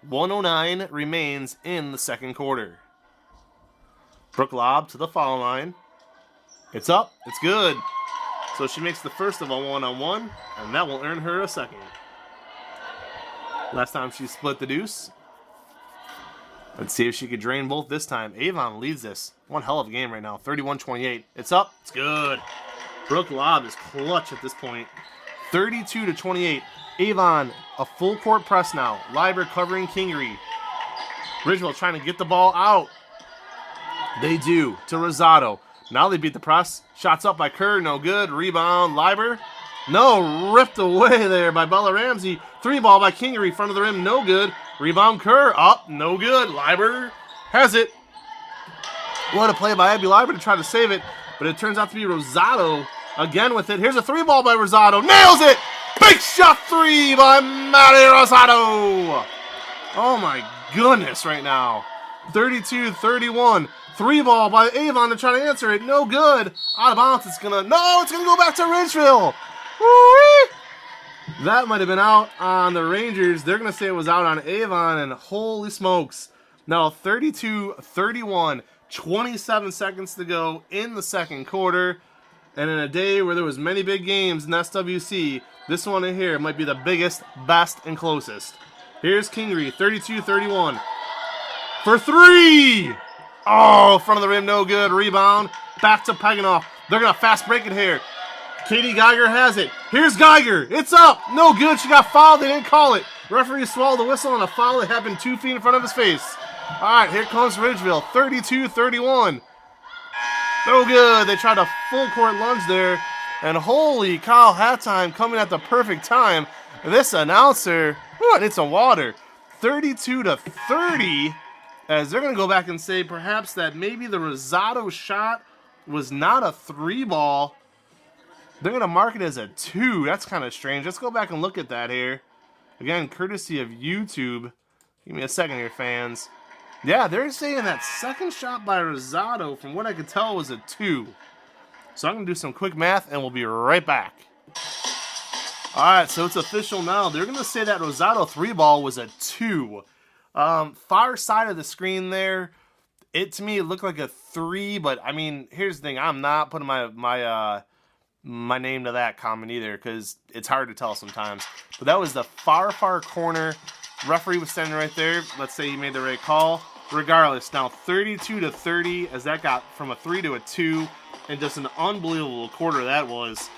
109 remains in the second quarter. Brooke Lobb to the foul line. It's up. It's good. So she makes the first of a one-on-one, and that will earn her a second. Last time she split the deuce. Let's see if she could drain both this time. Avon leads this. One hell of a game right now. 31-28. It's up. It's good. Brooke Lobb is clutch at this point. 32-28. Avon, a full court press now. Liber covering Kingery. Ridgeville trying to get the ball out. They do to Rosado. Now they beat the press. Shots up by Kerr, no good. Rebound, Liber. No, ripped away there by Bella Ramsey. Three ball by Kingery, front of the rim, no good. Rebound, Kerr, up, no good. Liber has it. What a play by Abby Liber to try to save it, but it turns out to be Rosado again with it. Here's a three ball by Rosado. Nails it! Big shot three by Maddie Rosado. Oh my goodness right now. 32-31. Three ball by Avon to try to answer it. No good. Out of bounds. It's going to go back to Ridgeville. Woo-wee! That might have been out on the Rangers. They're going to say it was out on Avon, and holy smokes. Now 32-31. 27 seconds to go in the second quarter. And in a day where there was many big games in SWC, this one in here might be the biggest, best, and closest. Here's Kingery, 32-31. For three! Oh, front of the rim, no good. Rebound, back to Peganoff. They're going to fast break it here. Katie Geiger has it. Here's Geiger. It's up. No good. She got fouled. They didn't call it. Referee swallowed the whistle on a foul that happened 2 feet in front of his face. All right, here comes Ridgeville, 32-31. No good. They tried a full court lunge there. And holy cow, halftime coming at the perfect time. This announcer, I need some water. 32-30, as they're going to go back and say perhaps that maybe the Rosado shot was not a three ball. They're going to mark it as a two. That's kind of strange. Let's go back and look at that here. Again, courtesy of YouTube. Give me a second here, fans. Yeah, they're saying that second shot by Rosado, from what I could tell, was a two. So I'm going to do some quick math, and we'll be right back. All right, so it's official now. They're going to say that Rosado three ball was a two. Far side of the screen there, to me, it looked like a three, but, I mean, here's the thing. I'm not putting my name to that comment either, because it's hard to tell sometimes. But that was the far corner. Referee was standing right there. Let's say he made the right call. Regardless, now 32-30, as that got from a 3 to a 2, and just an unbelievable quarter that was.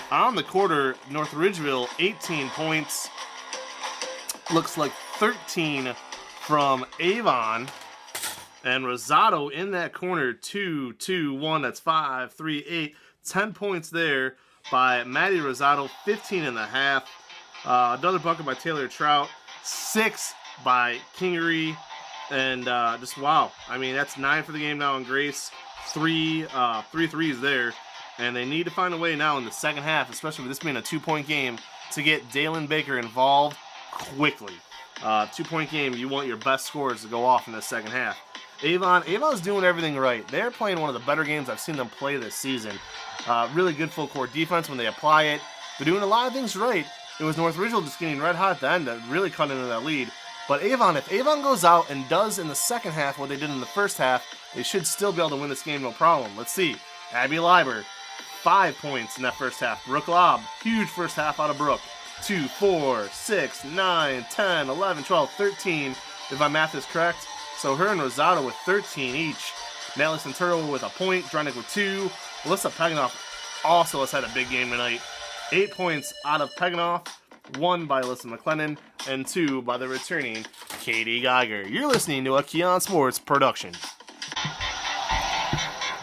On the quarter, North Ridgeville, 18 points. Looks like 13 from Avon. And Rosado in that corner, 2, 2, 1, that's 5, 3, 8. 10 points there by Maddie Rosado, 15 and a half. Another bucket by Taylor Trout, 6 by Kingery. And just wow. I mean, that's 9 for the game now in Grace. 3 threes there. And they need to find a way now in the second half, especially with this being a 2-point game, to get Dalen Baker involved quickly. 2-point game, you want your best scorers to go off in the second half. Avon's doing everything right. They're playing one of the better games I've seen them play this season. Really good full court defense when they apply it. They're doing a lot of things right. It was North Ridgeville just getting red hot at the end that really cut into that lead. But if Avon goes out and does in the second half what they did in the first half, they should still be able to win this game no problem. Let's see. Abby Liber, 5 points in that first half. Brooke Lobb, huge first half out of Brooke. 2, 4, 6, 9, 10, 11, 12, 13, if my math is correct. So her and Rosado with 13 each. Natalie Centuro with a point, Drenick with 2. Alyssa Peganoff also has had a big game tonight. 8 points out of Peganoff, 1 by Alyssa McLennan, and 2 by the returning Katie Geiger. You're listening to a Keon Sports production.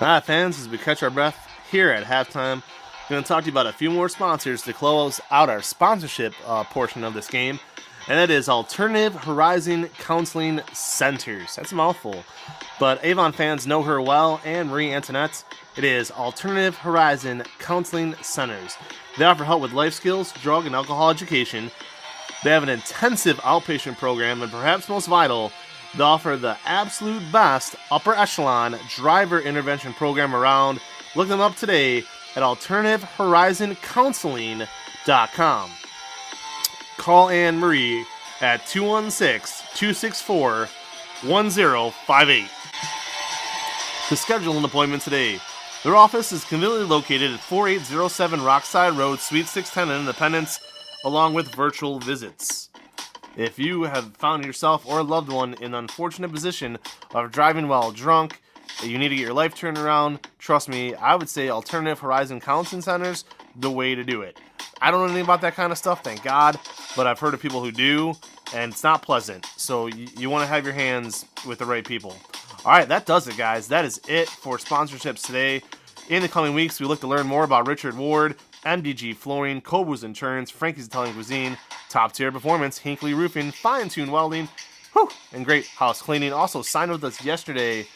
Alright, fans, as we catch our breath here at halftime, I'm going to talk to you about a few more sponsors to close out our sponsorship portion of this game, and that is Alternative Horizon Counseling Centers. That's a mouthful, but Avon fans know her well, and Marie Antoinette. It is Alternative Horizon Counseling Centers. They offer help with life skills, drug and alcohol education. They have an intensive outpatient program, and perhaps most vital, they offer the absolute best upper echelon driver intervention program around. Look them up today at AlternativeHorizonCounseling.com. Call Anne Marie at 216-264-1058 to schedule an appointment today. Their office is conveniently located at 4807 Rockside Road, Suite 610 in Independence, along with virtual visits. If you have found yourself or a loved one in the unfortunate position of driving while drunk, you need to get your life turned around, trust me, I would say Alternative Horizon Counseling Centers, the way to do it. I don't know anything about that kind of stuff, thank God, but I've heard of people who do, and it's not pleasant. So you want to have your hands with the right people. All right, that does it, guys. That is it for sponsorships today. In the coming weeks, we look to learn more about Richard Ward, MDG Flooring, Cobra's Insurance, Frankie's Italian Cuisine, Top Tier Performance, Hinkley Roofing, Fine Tune Welding, and Great House Cleaning. Also signed with us yesterday.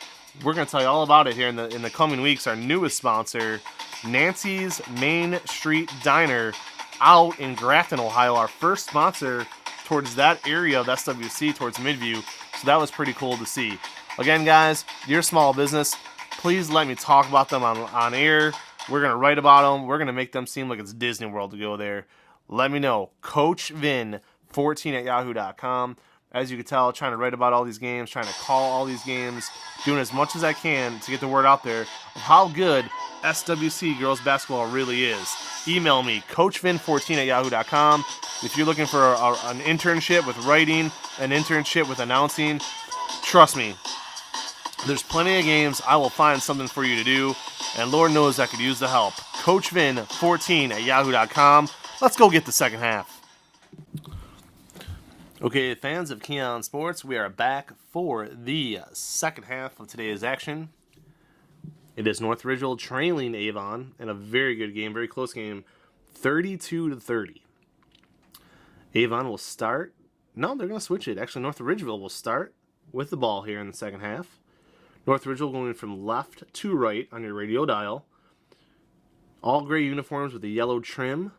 We're going to tell you all about it here in the coming weeks. Our newest sponsor, Nancy's Main Street Diner out in Grafton, Ohio. Our first sponsor towards that area of SWC, towards Midview. So that was pretty cool to see. Again, guys, your small business, please let me talk about them on air. We're going to write about them. We're going to make them seem like it's Disney World to go there. Let me know. CoachVin14@yahoo.com. As you can tell, trying to write about all these games, trying to call all these games, doing as much as I can to get the word out there of how good SWC girls basketball really is. Email me, CoachVin14@yahoo.com. If you're looking for an internship with writing, an internship with announcing, trust me, there's plenty of games. I will find something for you to do, and Lord knows I could use the help. CoachVin14@yahoo.com. Let's go get the second half. Okay, fans of Keon Sports, we are back for the second half of today's action. It is North Ridgeville trailing Avon in a very good game, very close game, 32-30. Avon will start. No, they're going to switch it. Actually, North Ridgeville will start with the ball here in the second half. North Ridgeville going from left to right on your radio dial. All gray uniforms with the yellow trim.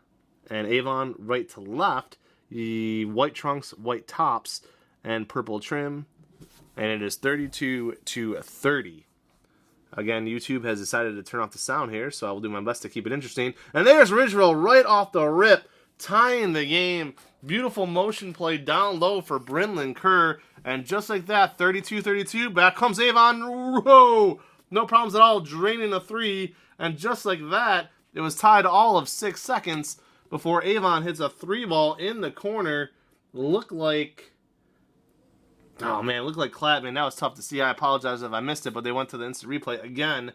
And Avon right to left, the white trunks, white tops, and purple trim. And it is 32-30. Again, YouTube has decided to turn off the sound here, so I will do my best to keep it interesting. And there's Ridgeville right off the rip, tying the game. Beautiful motion play down low for Brynlin Kerr. And just like that, 32-32, back comes Avon. Whoa! No problems at all, draining a three. And just like that, it was tied all of 6 seconds before Avon hits a three ball in the corner. Looked like Clapman. That was tough to see. I apologize if I missed it, but they went to the instant replay again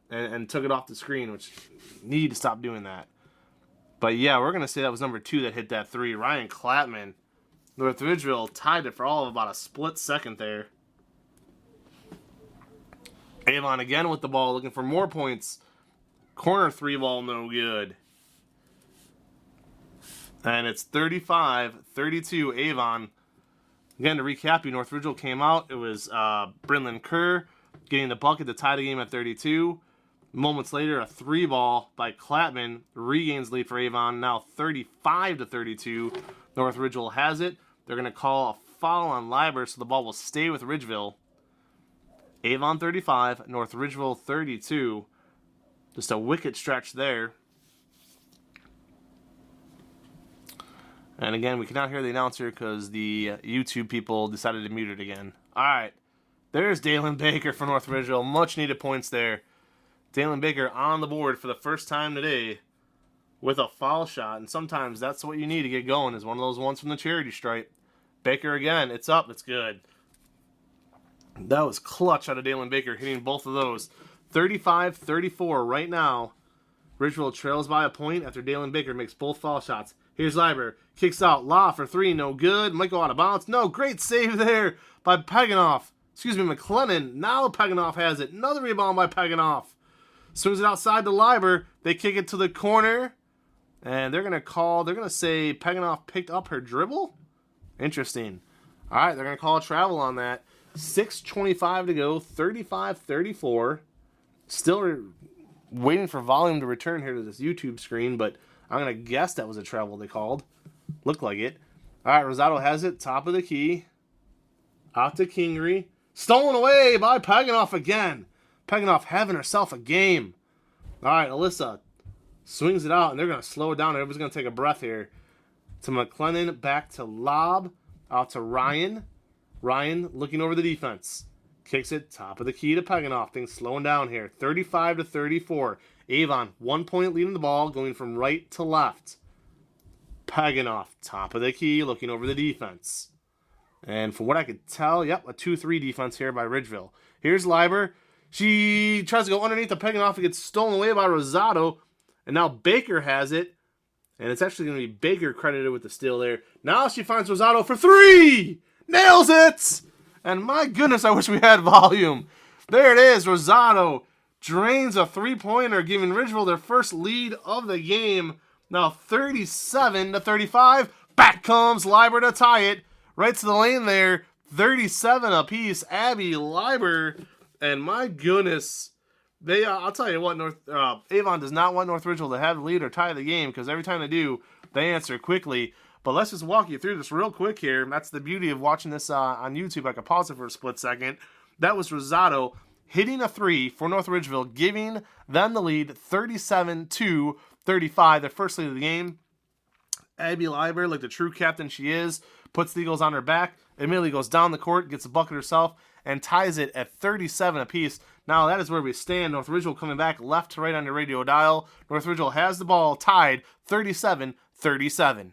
and took it off the screen, which need to stop doing that. But yeah, we're going to say that was number 2 that hit that three. Ryan Clapman. North Ridgeville tied it for all of about a split second there. Avon again with the ball, looking for more points. Corner three ball, no good. And it's 35-32 Avon. Again, to recap you, North Ridgeville came out. It was Brynlin Kerr getting the bucket to tie the game at 32. Moments later, a three ball by Clapman regains lead for Avon. Now 35-32. North Ridgeville has it. They're going to call a foul on Liber, so the ball will stay with Ridgeville. Avon 35, North Ridgeville 32. Just a wicked stretch there. And again, we cannot hear the announcer because the YouTube people decided to mute it again. All right. There's Dalen Baker for North Ridgeville. Much needed points there. Dalen Baker on the board for the first time today with a foul shot. And sometimes that's what you need to get going, is one of those ones from the charity stripe. Baker again. It's up. It's good. That was clutch out of Dalen Baker, hitting both of those. 35-34 right now. Ridgeville trails by a point after Dalen Baker makes both foul shots. Here's Liber. Kicks out. Law for three. No good. Might go out of bounds. No. Great save there by Peganoff. McLennan. Now Peganoff has it. Another rebound by Peganoff. Swings it outside to Leiber. They kick it to the corner. And they're going to say Peganoff picked up her dribble? Interesting. All right, they're going to call a travel on that. 6:25 to go, 35-34. Still waiting for volume to return here to this YouTube screen, but I'm going to guess that was a travel they called. Looked like it. All right, Rosado has it, top of the key. Out to Kingery. Stolen away by Peganoff again. Peganoff having herself a game. All right, Alyssa swings it out, and they're going to slow it down. Everybody's going to take a breath here. To McLennan, back to Lob. Out to Ryan. Ryan looking over the defense. Kicks it, top of the key to Peganoff. Things slowing down here. 35-34. Avon, 1 point leading the ball, going from right to left. Peganoff, top of the key, looking over the defense. And from what I could tell, yep, a 2-3 defense here by Ridgeville. Here's Leiber. She tries to go underneath the Peganoff and gets stolen away by Rosado. And now Baker has it. And it's actually going to be Baker credited with the steal there. Now she finds Rosado for 3! Nails it! And my goodness, I wish we had volume. There it is. Rosado drains a three-pointer, giving Ridgeville their first lead of the game. Now 37-35. Back comes Leiber to tie it. Right to the lane there. 37 apiece. Abby, Leiber. And my goodness, I'll tell you what, Avon does not want North Ridgeville to have the lead or tie the game, because every time they do, they answer quickly. But let's just walk you through this real quick here. That's the beauty of watching this on YouTube. I can pause it for a split second. That was Rosado hitting a 3 for North Ridgeville, giving them the lead 37-35, their first lead of the game. Abby Leiber, like the true captain she is, puts the Eagles on her back, immediately goes down the court, gets a bucket herself, and ties it at 37 apiece. Now that is where we stand. North Ridgeville coming back left to right on your radio dial. North Ridgeville has the ball tied 37-37.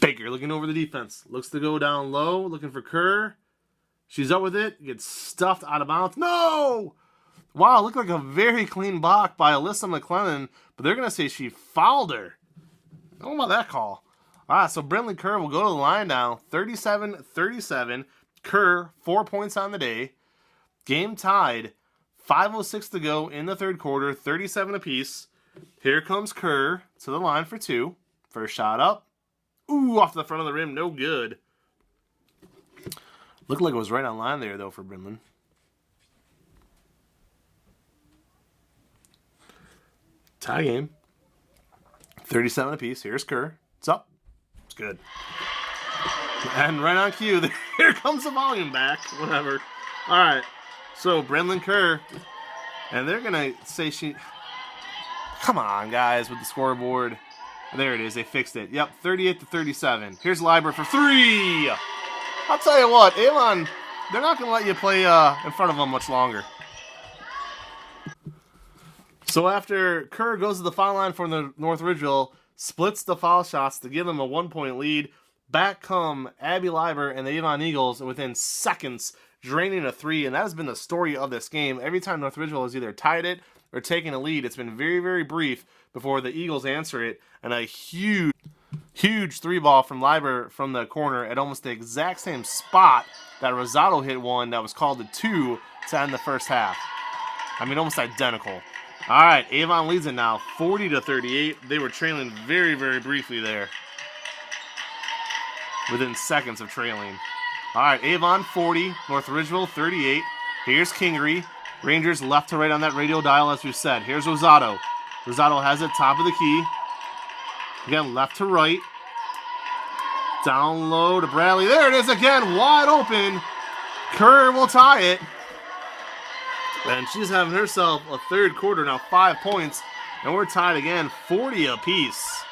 Baker looking over the defense. Looks to go down low, looking for Kerr. She's up with it. Gets stuffed out of bounds. No! Wow, looked like a very clean block by Alyssa McLennan, but they're going to say she fouled her. I don't know about that call. All right, so Brindley Kerr will go to the line now. 37-37. Kerr, 4 points on the day. Game tied. 5:06 to go in the third quarter. 37 apiece. Here comes Kerr to the line for 2. First shot up. Ooh, off the front of the rim. No good. Looked like it was right on line there, though, for Brindley. Tie game. 37 apiece. Here's Kerr. It's up. It's good. And right on cue, here comes the volume back. Whatever. All right. So, Brindley Kerr. And they're going to say she... Come on, guys, with the scoreboard. There it is. They fixed it. Yep, 38-37. Here's Leiber for 3. I'll tell you what, Avon, they're not going to let you play in front of them much longer. So after Kerr goes to the foul line for the North Ridgeville, splits the foul shots to give them a 1-point lead, back come Abby Leiber and the Avon Eagles within seconds, draining a 3, and that has been the story of this game. Every time North Ridgeville has either tied it or taken a lead, it's been very, very brief before the Eagles answer it, and a huge 3-ball from Leiber from the corner at almost the exact same spot that Rosado hit one that was called a 2 to end the first half. I mean, almost identical. All right, Avon leads it now, 40-38. They were trailing very, very briefly there, within seconds of trailing. All right, Avon 40, North Ridgeville 38. Here's Kingery. Rangers left to right on that radio dial, as we said. Here's Rosado. Rosado has it, top of the key. Again, left to right. Down low to Bradley. There it is again, wide open. Kerr will tie it. And she's having herself a third quarter now, 5 points. And we're tied again, 40 apiece.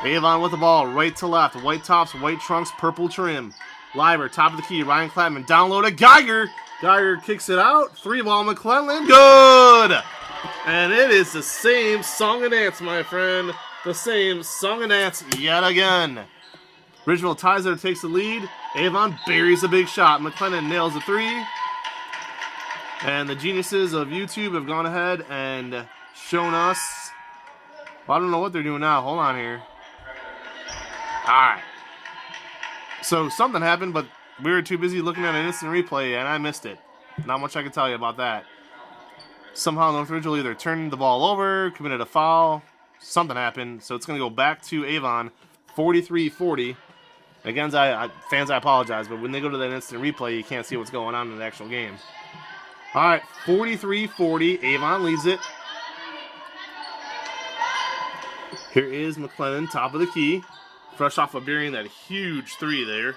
Avon with the ball, right to left. White tops, white trunks, purple trim. Leiber, top of the key. Ryan Clapman down low to Geiger. Geiger kicks it out. 3-ball McClellan. Good! And it is the same song and dance, my friend. The same song and dance yet again. Ridgeville ties it, takes the lead. Avon buries a big shot. McClellan nails the 3. And the geniuses of YouTube have gone ahead and shown us. Well, I don't know what they're doing now. Hold on here. All right. So something happened, but We were too busy looking at an instant replay, and I missed it. Not much I can tell you about that. Somehow North Ridgeville either turned the ball over, committed a foul, something happened, so it's going to go back to Avon, 43-40. Again, fans, I apologize, but when they go to that instant replay, you can't see what's going on in the actual game. All right, 43-40. Avon leads it. Here is McClellan, top of the key. Fresh off of burying that huge three there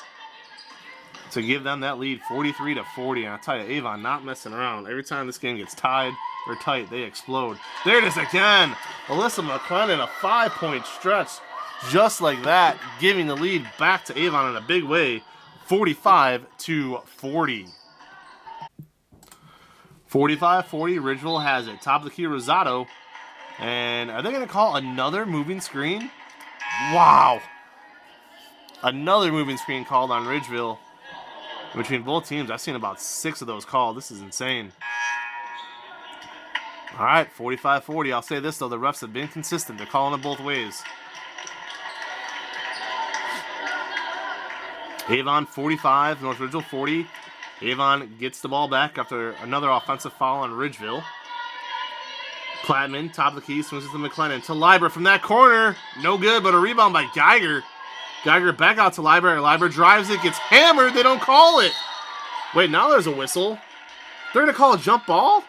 to give them that lead, 43-40. And I tell you, Avon not messing around. Every time this game gets tied or tight, they explode. There it is again. Alyssa McClellan, a 5-point stretch. Just like that, giving the lead back to Avon in a big way, 45-40. 45-40, Ridgeville has it. Top of the key, Rosado. And are they going to call another moving screen? Wow. Another moving screen called on Ridgeville. Between both teams, I've seen about 6 of those called. This is insane. All right, 45-40. I'll say this, though. The refs have been consistent. They're calling it both ways. Avon 45, North Ridgeville 40. Avon gets the ball back after another offensive foul on Ridgeville. Plattman, top of the key, swings it to McClellan. To Leiber from that corner. No good, but a rebound by Geiger. Geiger back out to Leiber. Leiber drives it, gets hammered. They don't call it. Wait, now there's a whistle. They're going to call a jump ball?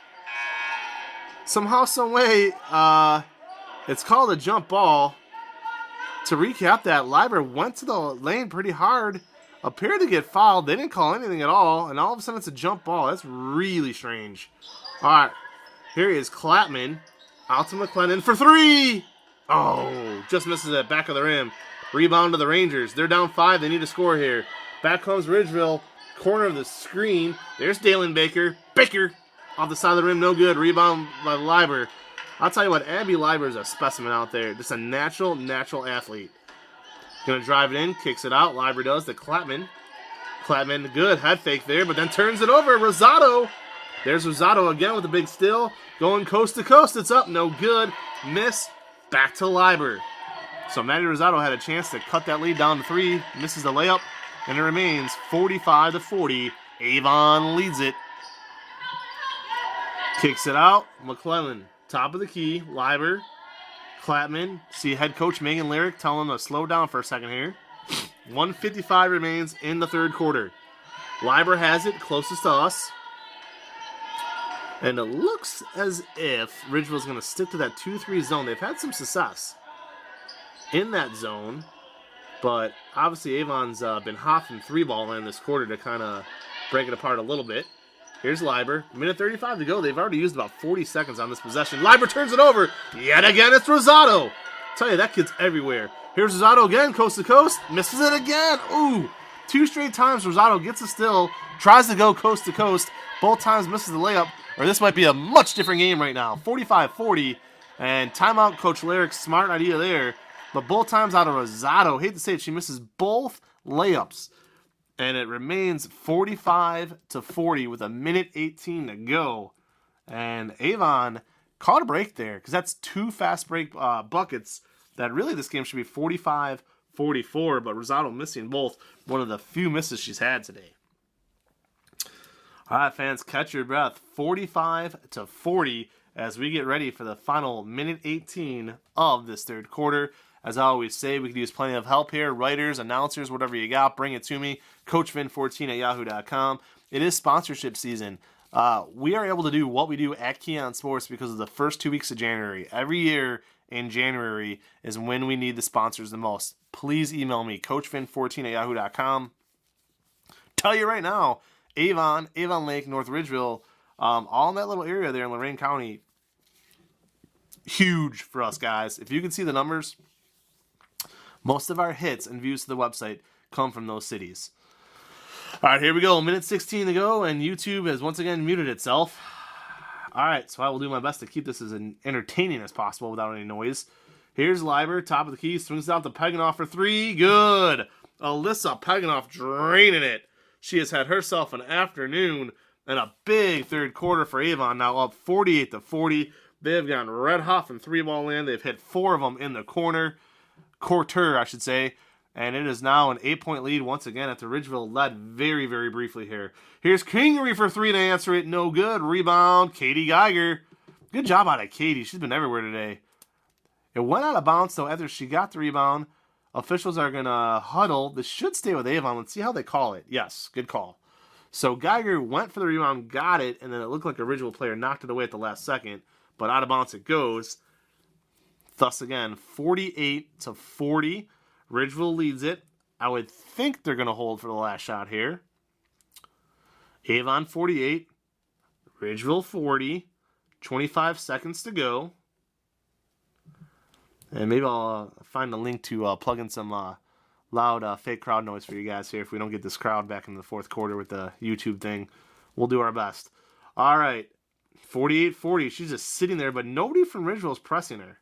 Somehow, some way, it's called a jump ball. To recap that, Leiber went to the lane pretty hard. Appeared to get fouled. They didn't call anything at all. And all of a sudden, it's a jump ball. That's really strange. All right. Here is Clapman. Out to McClellan for 3. Oh, just misses it. Back of the rim. Rebound to the Rangers. They're down 5. They need to score here. Back comes Ridgeville. Corner of the screen. There's Dalen Baker. Baker off the side of the rim. No good. Rebound by Leiber. I'll tell you what. Abby Leiber is a specimen out there. Just a natural athlete. Going to drive it in. Kicks it out. Leiber does to Clapman. Clapman, good. Head fake there, but then turns it over. Rosado. There's Rosado again with a big steal. Going coast to coast. It's up. No good. Miss. Back to Leiber. So Maddie Rosado had a chance to cut that lead down to 3. Misses the layup. And it remains 45-40. Avon leads it. Kicks it out. McClellan. Top of the key. Leiber. Clapman. See head coach Megan Lyric telling him to slow down for a second here. 1:55 remains in the third quarter. Leiber has it closest to us. And it looks as if Ridgeville's going to stick to that 2-3 zone. They've had some success in that zone. But obviously Avon's been hot from 3-ball in this quarter to kind of break it apart a little bit. Here's Leiber. Minute 35 to go. They've already used about 40 seconds on this possession. Leiber turns it over. Yet again, it's Rosado. Tell you, that kid's everywhere. Here's Rosado again, coast to coast. Misses it again. Ooh. 2 straight times Rosado gets a steal. Tries to go coast to coast. Both times misses the layup. Or this might be a much different game right now. 45-40. And timeout, Coach Lyric's smart idea there. But both times out of Rosado. Hate to say it, she misses both layups. And it remains 45-40 with a minute 18 to go. And Avon caught a break there because that's 2 fast break buckets that really this game should be 45-44, but Rosado missing both. One of the few misses she's had today. All right, fans, catch your breath. 45-40 as we get ready for the final minute 18 of this third quarter. As I always say, we could use plenty of help here. Writers, announcers, whatever you got, bring it to me. CoachVin14@yahoo.com. It is sponsorship season. We are able to do what we do at Keon Sports because of the first 2 weeks of January. Every year in January is when we need the sponsors the most. Please email me, CoachVin14@yahoo.com. Tell you right now, Avon Lake, North Ridgeville, all in that little area there in Lorain County, huge for us guys. If you can see the numbers, most of our hits and views to the website come from those cities. All right, here we go. Minute 16 to go, and YouTube has once again muted itself. All right, so I will do my best to keep this as entertaining as possible without any noise. Here's Leiber, top of the key, swings out to Peganoff for 3. Good. Alyssa Peganoff draining it. She has had herself an afternoon and a big third quarter for Avon, now up 48-40. They have gone red hot from 3-ball land. They've hit 4 of them in the quarter, I should say. And it is now an 8-point lead once again after Ridgeville led very, very briefly here. Here's Kingery for 3 to answer it. No good. Rebound, Katie Geiger. Good job out of Katie. She's been everywhere today. It went out of bounds, though, after she got the rebound. Officials are going to huddle. This should stay with Avon. Let's see how they call it. Yes, good call. So Geiger went for the rebound, got it, and then it looked like a Ridgeville player knocked it away at the last second. But out of bounds it goes. Thus, again, 48-40. Ridgeville leads it. I would think they're going to hold for the last shot here. Avon 48. Ridgeville 40. 25 seconds to go. And maybe I'll find a link to plug in some loud fake crowd noise for you guys here if we don't get this crowd back in the fourth quarter with the YouTube thing. We'll do our best. All right. 48-40. She's just sitting there, but nobody from Ridgeville is pressing her.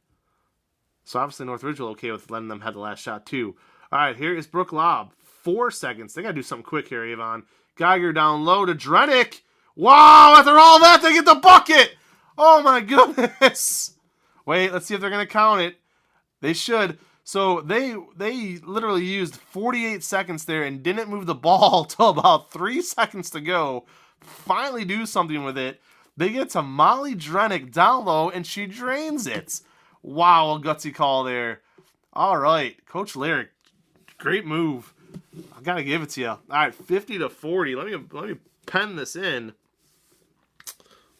So obviously North Ridgeville okay with letting them have the last shot too. All right, here is Brooke Lobb. 4 seconds. They got to do something quick here, Avon. Geiger down low to Drenick. Wow, after all that, they get the bucket. Oh, my goodness. Wait, let's see if they're going to count it. They should. So they literally used 48 seconds there and didn't move the ball till about 3 seconds to go. Finally do something with it. They get to Molly Drenick down low, and she drains it. Wow, a gutsy call there. All right, Coach Lyric, great move. I gotta give it to you. All right, 50-40. Let me pen this in.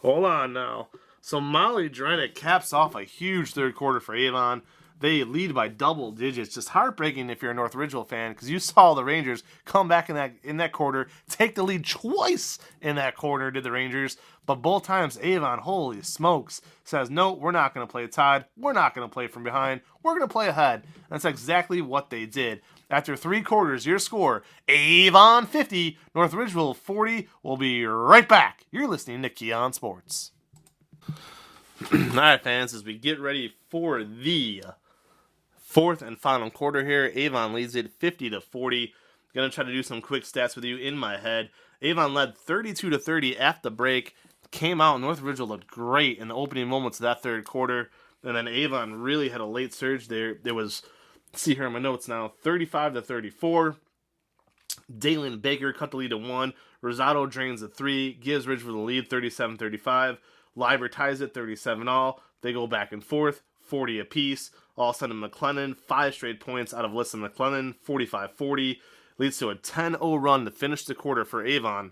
Hold on now. So Molly Drenick caps off a huge third quarter for Avon. They lead by double digits. Just heartbreaking if you're a North Ridgeville fan, because you saw the Rangers come back in that quarter, take the lead twice in that quarter, did the Rangers. But both times, Avon, holy smokes, says, no, we're not going to play tied. We're not going to play from behind. We're going to play ahead. That's exactly what they did. After 3 quarters, your score, Avon 50, North Ridgeville 40. We'll be right back. You're listening to Keon Sports. All right, fans, as we get ready for the fourth and final quarter here, Avon leads it 50-40. Going to try to do some quick stats with you in my head. Avon led 32-30 at the break. Came out, North Ridgeville looked great in the opening moments of that third quarter. And then Avon really had a late surge there. There was, see here in my notes now, 35-34. Dalen Baker cut the lead to 1. Rosado drains the 3, gives Ridgeville the lead 37-35. Liver ties it 37-all. They go back and forth, 40 apiece. All of a sudden, McLennan, 5 straight points out of Lissa McLennan, 45-40. Leads to a 10-0 run to finish the quarter for Avon.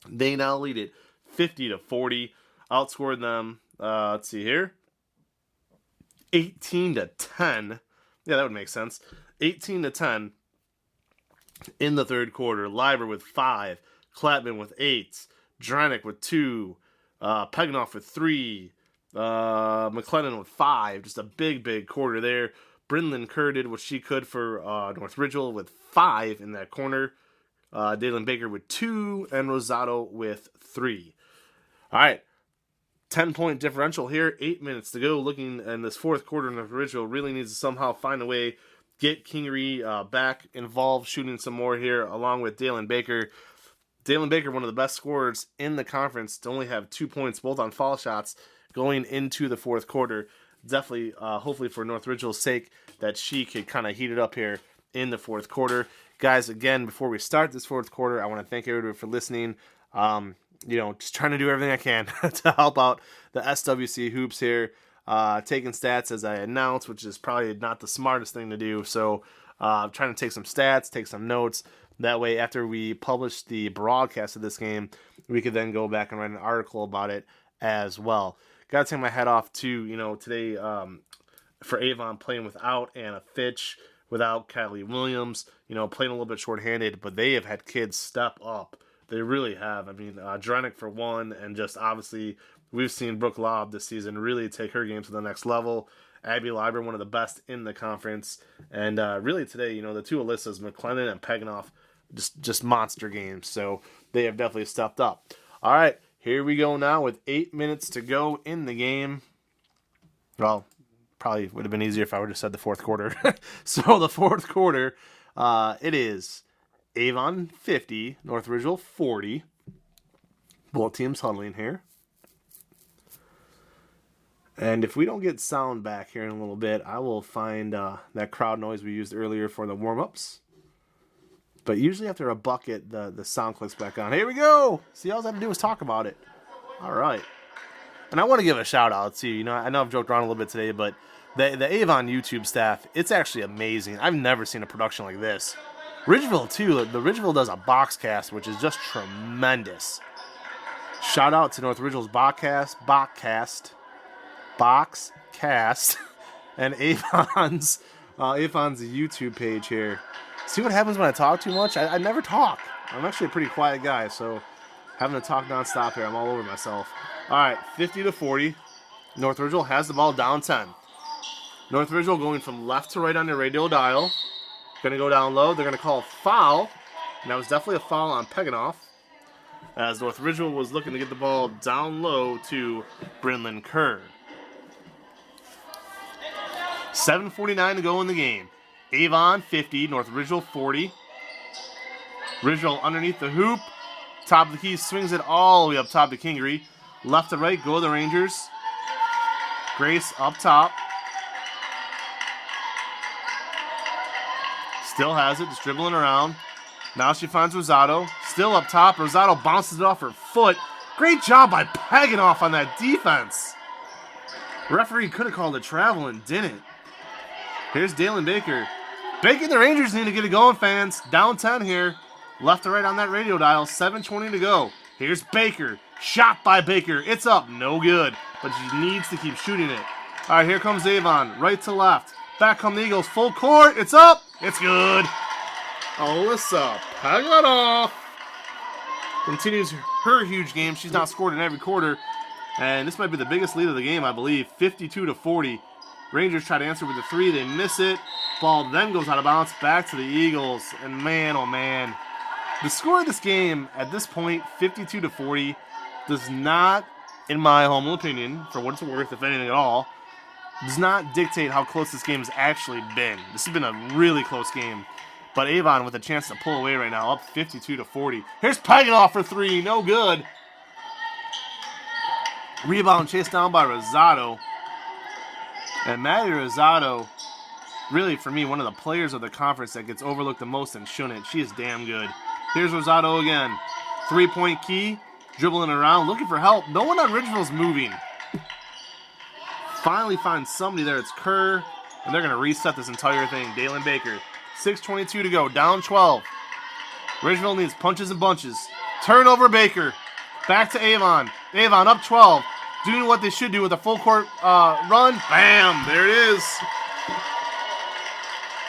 They now lead it 50-40. Outscored them, let's see here, 18-10. Yeah, that would make sense. 18-10 in the third quarter. Liver with 5. Klapman with 8. Drenick with 2. Pegnoff with 3. McLennan with 5. Just a big quarter there. Brindlin Kerr did what she could for North Ridgeville with 5 in that corner. Dalen Baker with 2. And Rosado with 3. All right. 10-point differential here. 8 minutes to go. Looking in this fourth quarter, North Ridgeville really needs to somehow find a way, get Kingery back involved, shooting some more here, along with Dalen Baker. Dalen Baker, one of the best scorers in the conference, to only have 2 points, both on foul shots, going into the fourth quarter. Definitely, hopefully for North Ridgeville's sake, that she could kind of heat it up here in the fourth quarter. Guys, again, before we start this fourth quarter, I want to thank everybody for listening. Just trying to do everything I can to help out the SWC hoops here. Taking stats as I announced, which is probably not the smartest thing to do. So trying to take some stats, take some notes. That way, after we publish the broadcast of this game, we could then go back and write an article about it as well. Got to take my hat off to, today for Avon playing without Anna Fitch, without Kylie Williams, playing a little bit shorthanded, but they have had kids step up. They really have. I mean, Drenick for one, and just obviously we've seen Brooke Lobb this season really take her game to the next level. Abby Liber, one of the best in the conference. And really today, the two Alyssas, McLennan and Peganoff, just monster games. So they have definitely stepped up. All right, here we go now with 8 minutes to go in the game. Well, probably would have been easier if I would have said the fourth quarter. So the fourth quarter, it is Avon 50, North Ridgeville 40. Both teams huddling here. And if we don't get sound back here in a little bit, I will find that crowd noise we used earlier for the warm-ups. But usually after a bucket, the sound clicks back on. Here we go! See, all I have to do is talk about it. All right. And I want to give a shout-out to, I know I've joked around a little bit today, but the Avon YouTube staff, it's actually amazing. I've never seen a production like this. Ridgeville, too. The Ridgeville does a box cast, which is just tremendous. Shout out to North Ridgeville's box cast, and Avon's YouTube page here. See what happens when I talk too much? I never talk. I'm actually a pretty quiet guy, so having to talk nonstop here, I'm all over myself. All right, 50-40. North Ridgeville has the ball down 10. North Ridgeville going from left to right on the radio dial. Going to go down low. They're going to call a foul. And that was definitely a foul on Peganoff, as North Ridgeville was looking to get the ball down low to Brinlin Kerr. 7:49 to go in the game. Avon 50, North Ridgeville 40. Ridgeville underneath the hoop. Top of the key, swings it all the way up top to Kingery. Left to right, go the Rangers. Grace up top. Still has it, just dribbling around. Now she finds Rosado. Still up top. Rosado bounces it off her foot. Great job by Peganoff on that defense. Referee could have called it travel and didn't. Here's Dalen Baker. Baker, the Rangers need to get it going, fans. Down 10 here. Left to right on that radio dial. 7:20 to go. Here's Baker. Shot by Baker. It's up. No good. But she needs to keep shooting it. All right, here comes Avon. Right to left. Back come the Eagles. Full court. It's up. It's good. Alyssa Peganoff continues her huge game. She's now scored in every quarter. And this might be the biggest lead of the game, I believe. 52-40. Rangers try to answer with a three. They miss it. Ball then goes out of bounds. Back to the Eagles. And man, oh man. The score of this game at this point, 52-40, does not, in my humble opinion, for what it's worth, if anything at all, does not dictate how close this game has actually been. This has been a really close game. But Avon with a chance to pull away right now, up 52-40. Here's Peganoff for three. No good. Rebound chased down by Rosado. And Maddie Rosado, really, for me, one of the players of the conference that gets overlooked the most and shouldn't. She is damn good. Here's Rosado again. Three-point key. Dribbling around, looking for help. No one on Ridgeville's moving. Finally finds somebody there. It's Kerr. And they're going to reset this entire thing. Dalen Baker. 6:22 to go. Down 12. Ridgeville needs punches and bunches. Turnover Baker. Back to Avon. Avon up 12. Doing what they should do with a full court run. Bam! There it is.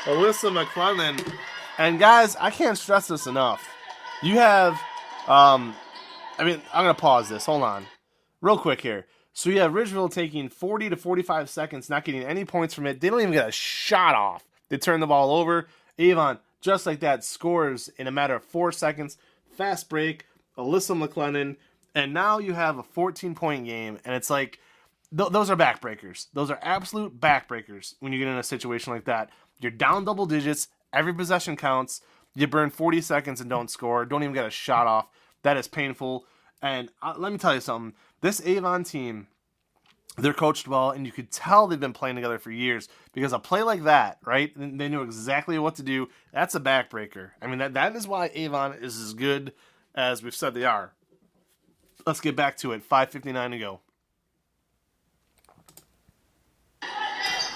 Alyssa McClellan. And guys, I can't stress this enough. You have, I'm going to pause this. Hold on. Real quick here. So you have Ridgeville taking 40 to 45 seconds, not getting any points from it. They don't even get a shot off. They turn the ball over. Avon, just like that, scores in a matter of 4 seconds. Fast break. Alyssa McClellan. And now you have a 14-point game, and it's like, those are backbreakers. Those are absolute backbreakers when you get in a situation like that. You're down double digits. Every possession counts. You burn 40 seconds and don't score. Don't even get a shot off. That is painful. And let me tell you something. This Avon team, they're coached well, and you could tell they've been playing together for years, because a play like that, right, they knew exactly what to do. That's a backbreaker. I mean, that is why Avon is as good as we've said they are. Let's get back to it. 5:59 to go.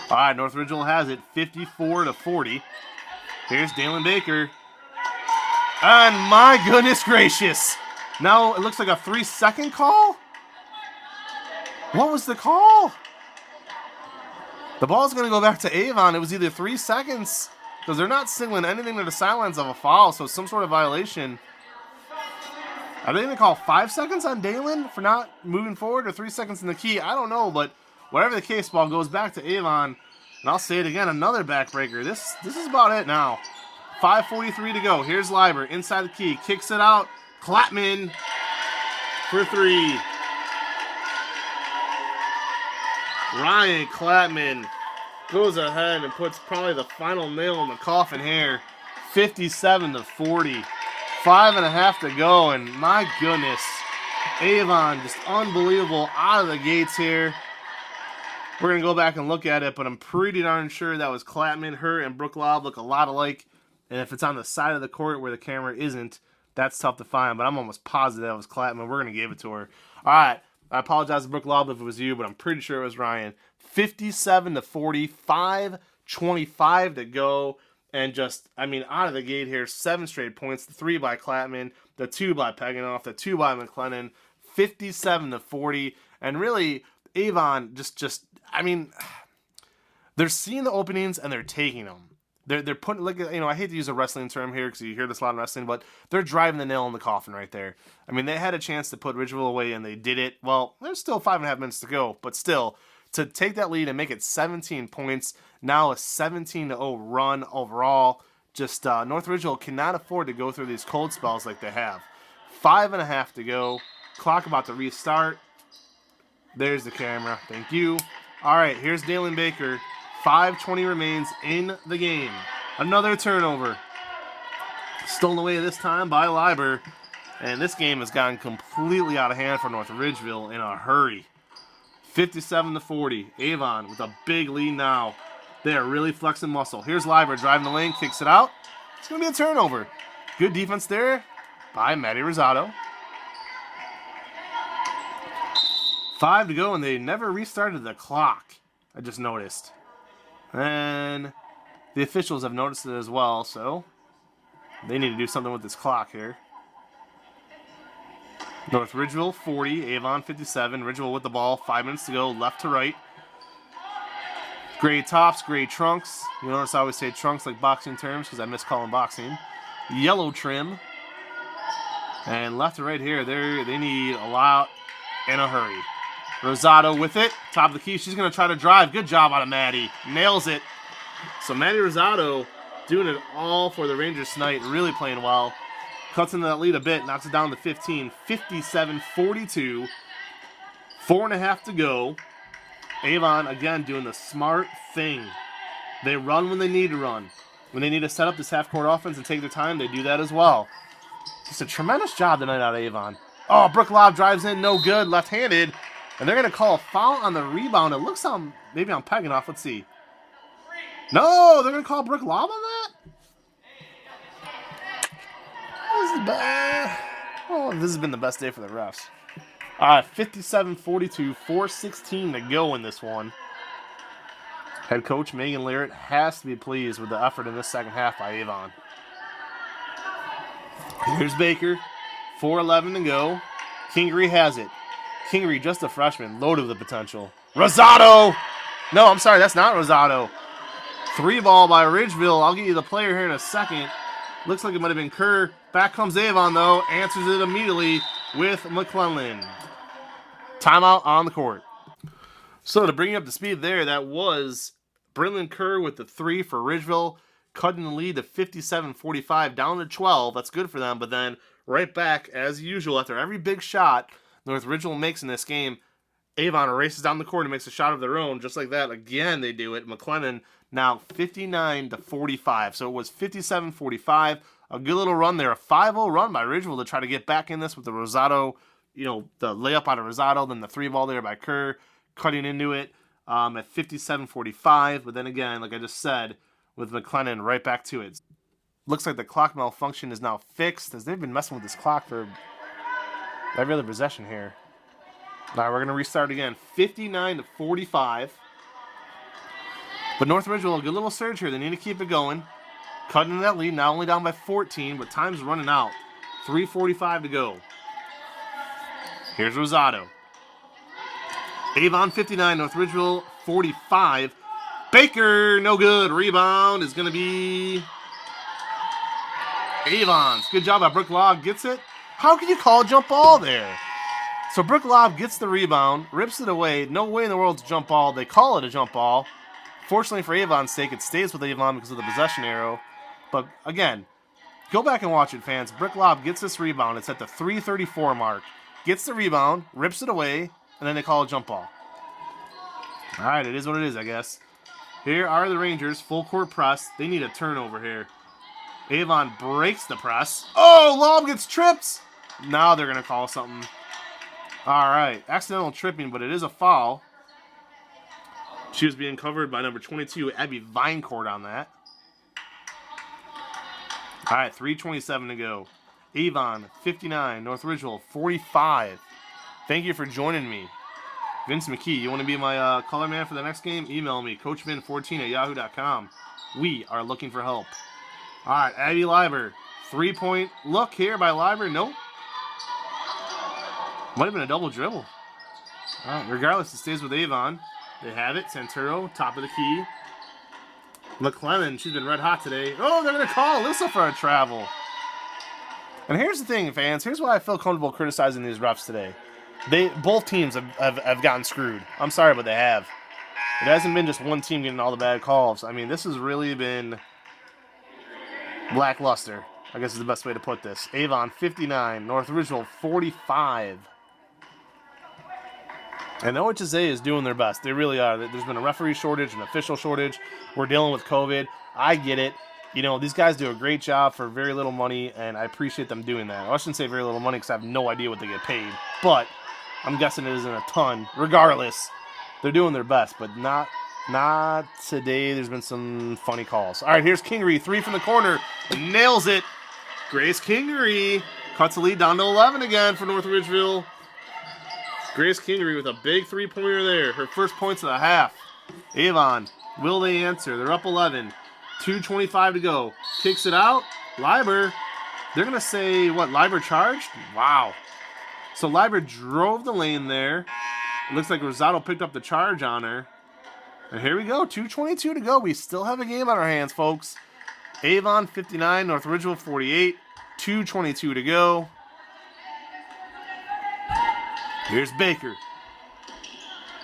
All right, North Ridgeville has it, 54-40. Here's Dalen Baker. And my goodness gracious. Now it looks like a 3-second call? What was the call? The ball's going to go back to Avon. It was either 3 seconds, because they're not signaling anything to the sidelines of a foul, so some sort of violation. Are they going to call 5 seconds on Dalen for not moving forward, or 3 seconds in the key? I don't know, but whatever the case, ball goes back to Avon. And I'll say it again, another backbreaker. This is about it now. 5:43 to go. Here's Leiber inside the key. Kicks it out. Klapman for three. Ryan Klapman goes ahead and puts probably the final nail in the coffin here. 57-40. 5.5 to go, and my goodness, Avon just unbelievable out of the gates here. We're going to go back and look at it, but I'm pretty darn sure that was Clapman. Her and Brooke Lobb look a lot alike. And if it's on the side of the court where the camera isn't, that's tough to find. But I'm almost positive that was Clapman. We're going to give it to her. All right. I apologize to Brooke Lobb if it was you, but I'm pretty sure it was Ryan. 57-40, 5:25 to go. And just, I mean, out of the gate here, 7 straight points. The 3 by Clapman, the 2 by Peganoff, the 2 by McLennan. 57-40. And really, Avon just, I mean, they're seeing the openings and they're taking them. They're putting, like, you know, I hate to use a wrestling term here because you hear this a lot in wrestling, but they're driving the nail in the coffin right there. I mean, they had a chance to put Ridgeville away and they did it. Well, there's still 5.5 minutes to go, but still, to take that lead and make it 17 points, now a 17-0 run overall. Just North Ridgeville cannot afford to go through these cold spells like they have. 5.5 to go. Clock about to restart. There's the camera. Thank you. All right, here's Dalen Baker. 5:20 remains in the game. Another turnover. Stolen away this time by Liber. And this game has gotten completely out of hand for North Ridgeville in a hurry. 57-40. Avon with a big lead now. They are really flexing muscle. Here's Liber driving the lane, kicks it out. It's going to be a turnover. Good defense there by Maddie Rosado. 5 to go, and they never restarted the clock. I just noticed. And the officials have noticed it as well, so they need to do something with this clock here. North Ridgeville 40, Avon 57. Ridgeville with the ball, 5 minutes to go, left to right. Gray tops, gray trunks. You notice I always say trunks like boxing terms because I miss calling boxing. Yellow trim. And left to right here, they need a lot in a hurry. Rosado with it. Top of the key. She's going to try to drive. Good job out of Maddie. Nails it. So Maddie Rosado doing it all for the Rangers tonight. Really playing well. Cuts into that lead a bit. Knocks it down to 15. 57-42. 4.5 to go. Avon, again, doing the smart thing. They run when they need to run. When they need to set up this half-court offense and take their time, they do that as well. Just a tremendous job tonight out of Avon. Oh, Brooke Lobb drives in. No good. Left-handed. And they're going to call a foul on the rebound. It looks on, maybe on Peganoff. Let's see. No, they're going to call Brooke Lobb on that? This is bad. Oh, this has been the best day for the refs. All right, 57-42, 4:16 to go in this one. Head coach Megan Larrett has to be pleased with the effort in this second half by Avon. Here's Baker. 4:11 to go. Kingery has it. Kingery, just a freshman, loaded with the potential. Rosado! No, I'm sorry, that's not Rosado. 3 ball by Ridgeville. I'll get you the player here in a second. Looks like it might have been Kerr. Back comes Avon, though. Answers it immediately with McClellan. Timeout on the court. So to bring you up to speed there, that was Brilliant Kerr with the 3 for Ridgeville, cutting the lead to 57-45, down to 12. That's good for them, but then right back, as usual, after every big shot North Ridgeville makes in this game, Avon races down the court and makes a shot of their own. Just like that, again, they do it. McLennan now 59-45. So it was 57-45. A good little run there. A 5-0 run by Ridgeville to try to get back in this with the Rosado, you know, the layup out of Rosado, then the 3 ball there by Kerr, cutting into it at 57-45. But then again, like I just said, with McLennan right back to it. Looks like the clock malfunction is now fixed, as they've been messing with this clock for every other possession here. All right, we're going to restart again. 59-45. But North Ridgeville, a good little surge here. They need to keep it going. Cutting into that lead, not only down by 14, but time's running out. 3:45 to go. Here's Rosado. Avon 59, North Ridgeville 45. Baker, no good. Rebound is going to be Avon's. Good job by Brooke Lobb. Gets it. How can you call a jump ball there? So Brooke Lobb gets the rebound, rips it away. No way in the world to jump ball. They call it a jump ball. Fortunately for Avon's sake, it stays with Avon because of the possession arrow. But again, go back and watch it, fans. Brooke Lobb gets this rebound. It's at the 3:34 mark. Gets the rebound, rips it away, and then they call a jump ball. All right, it is what it is, I guess. Here are the Rangers, full court press. They need a turnover here. Avon breaks the press. Oh, Lobb gets tripped. Now they're going to call something. All right, accidental tripping, but it is a foul. She was being covered by number 22, Abby Vinecourt on that. All right, 3:27 to go. Avon, 59. North Ridgeville, 45. Thank you for joining me. Vince McKee, you want to be my color man for the next game? Email me, coachvin14@yahoo.com. We are looking for help. All right, Abby Liber. 3-point look here by Liber. Nope. Might have been a double dribble. All right, regardless, it stays with Avon. They have it. Santuro, top of the key. McClellan, she's been red hot today. Oh, they're going to call Alyssa for a travel. And here's the thing, fans. Here's why I feel comfortable criticizing these refs today. Both teams have gotten screwed. I'm sorry, but they have. It hasn't been just one team getting all the bad calls. I mean, this has really been lackluster, I guess is the best way to put this. Avon, 59. North Ridgeville, 45. And OHSA is doing their best. They really are. There's been a referee shortage, an official shortage. We're dealing with COVID. I get it. You know, these guys do a great job for very little money, and I appreciate them doing that. I shouldn't say very little money because I have no idea what they get paid. But I'm guessing it isn't a ton. Regardless, they're doing their best, but not today. There's been some funny calls. All right, here's Kingery. 3 from the corner. Nails it. Grace Kingery cuts the lead down to 11 again for North Ridgeville. Grace Kingery with a big 3-pointer there. Her first points of the half. Avon, will they answer? They're up 11. 2:25 to go. Kicks it out. Liber. They're going to say, what, Liber charged? Wow. So Liber drove the lane there. It looks like Rosado picked up the charge on her. And here we go. 2:22 to go. We still have a game on our hands, folks. Avon, 59. North Ridgeville, 48. 2:22 to go. Here's Baker.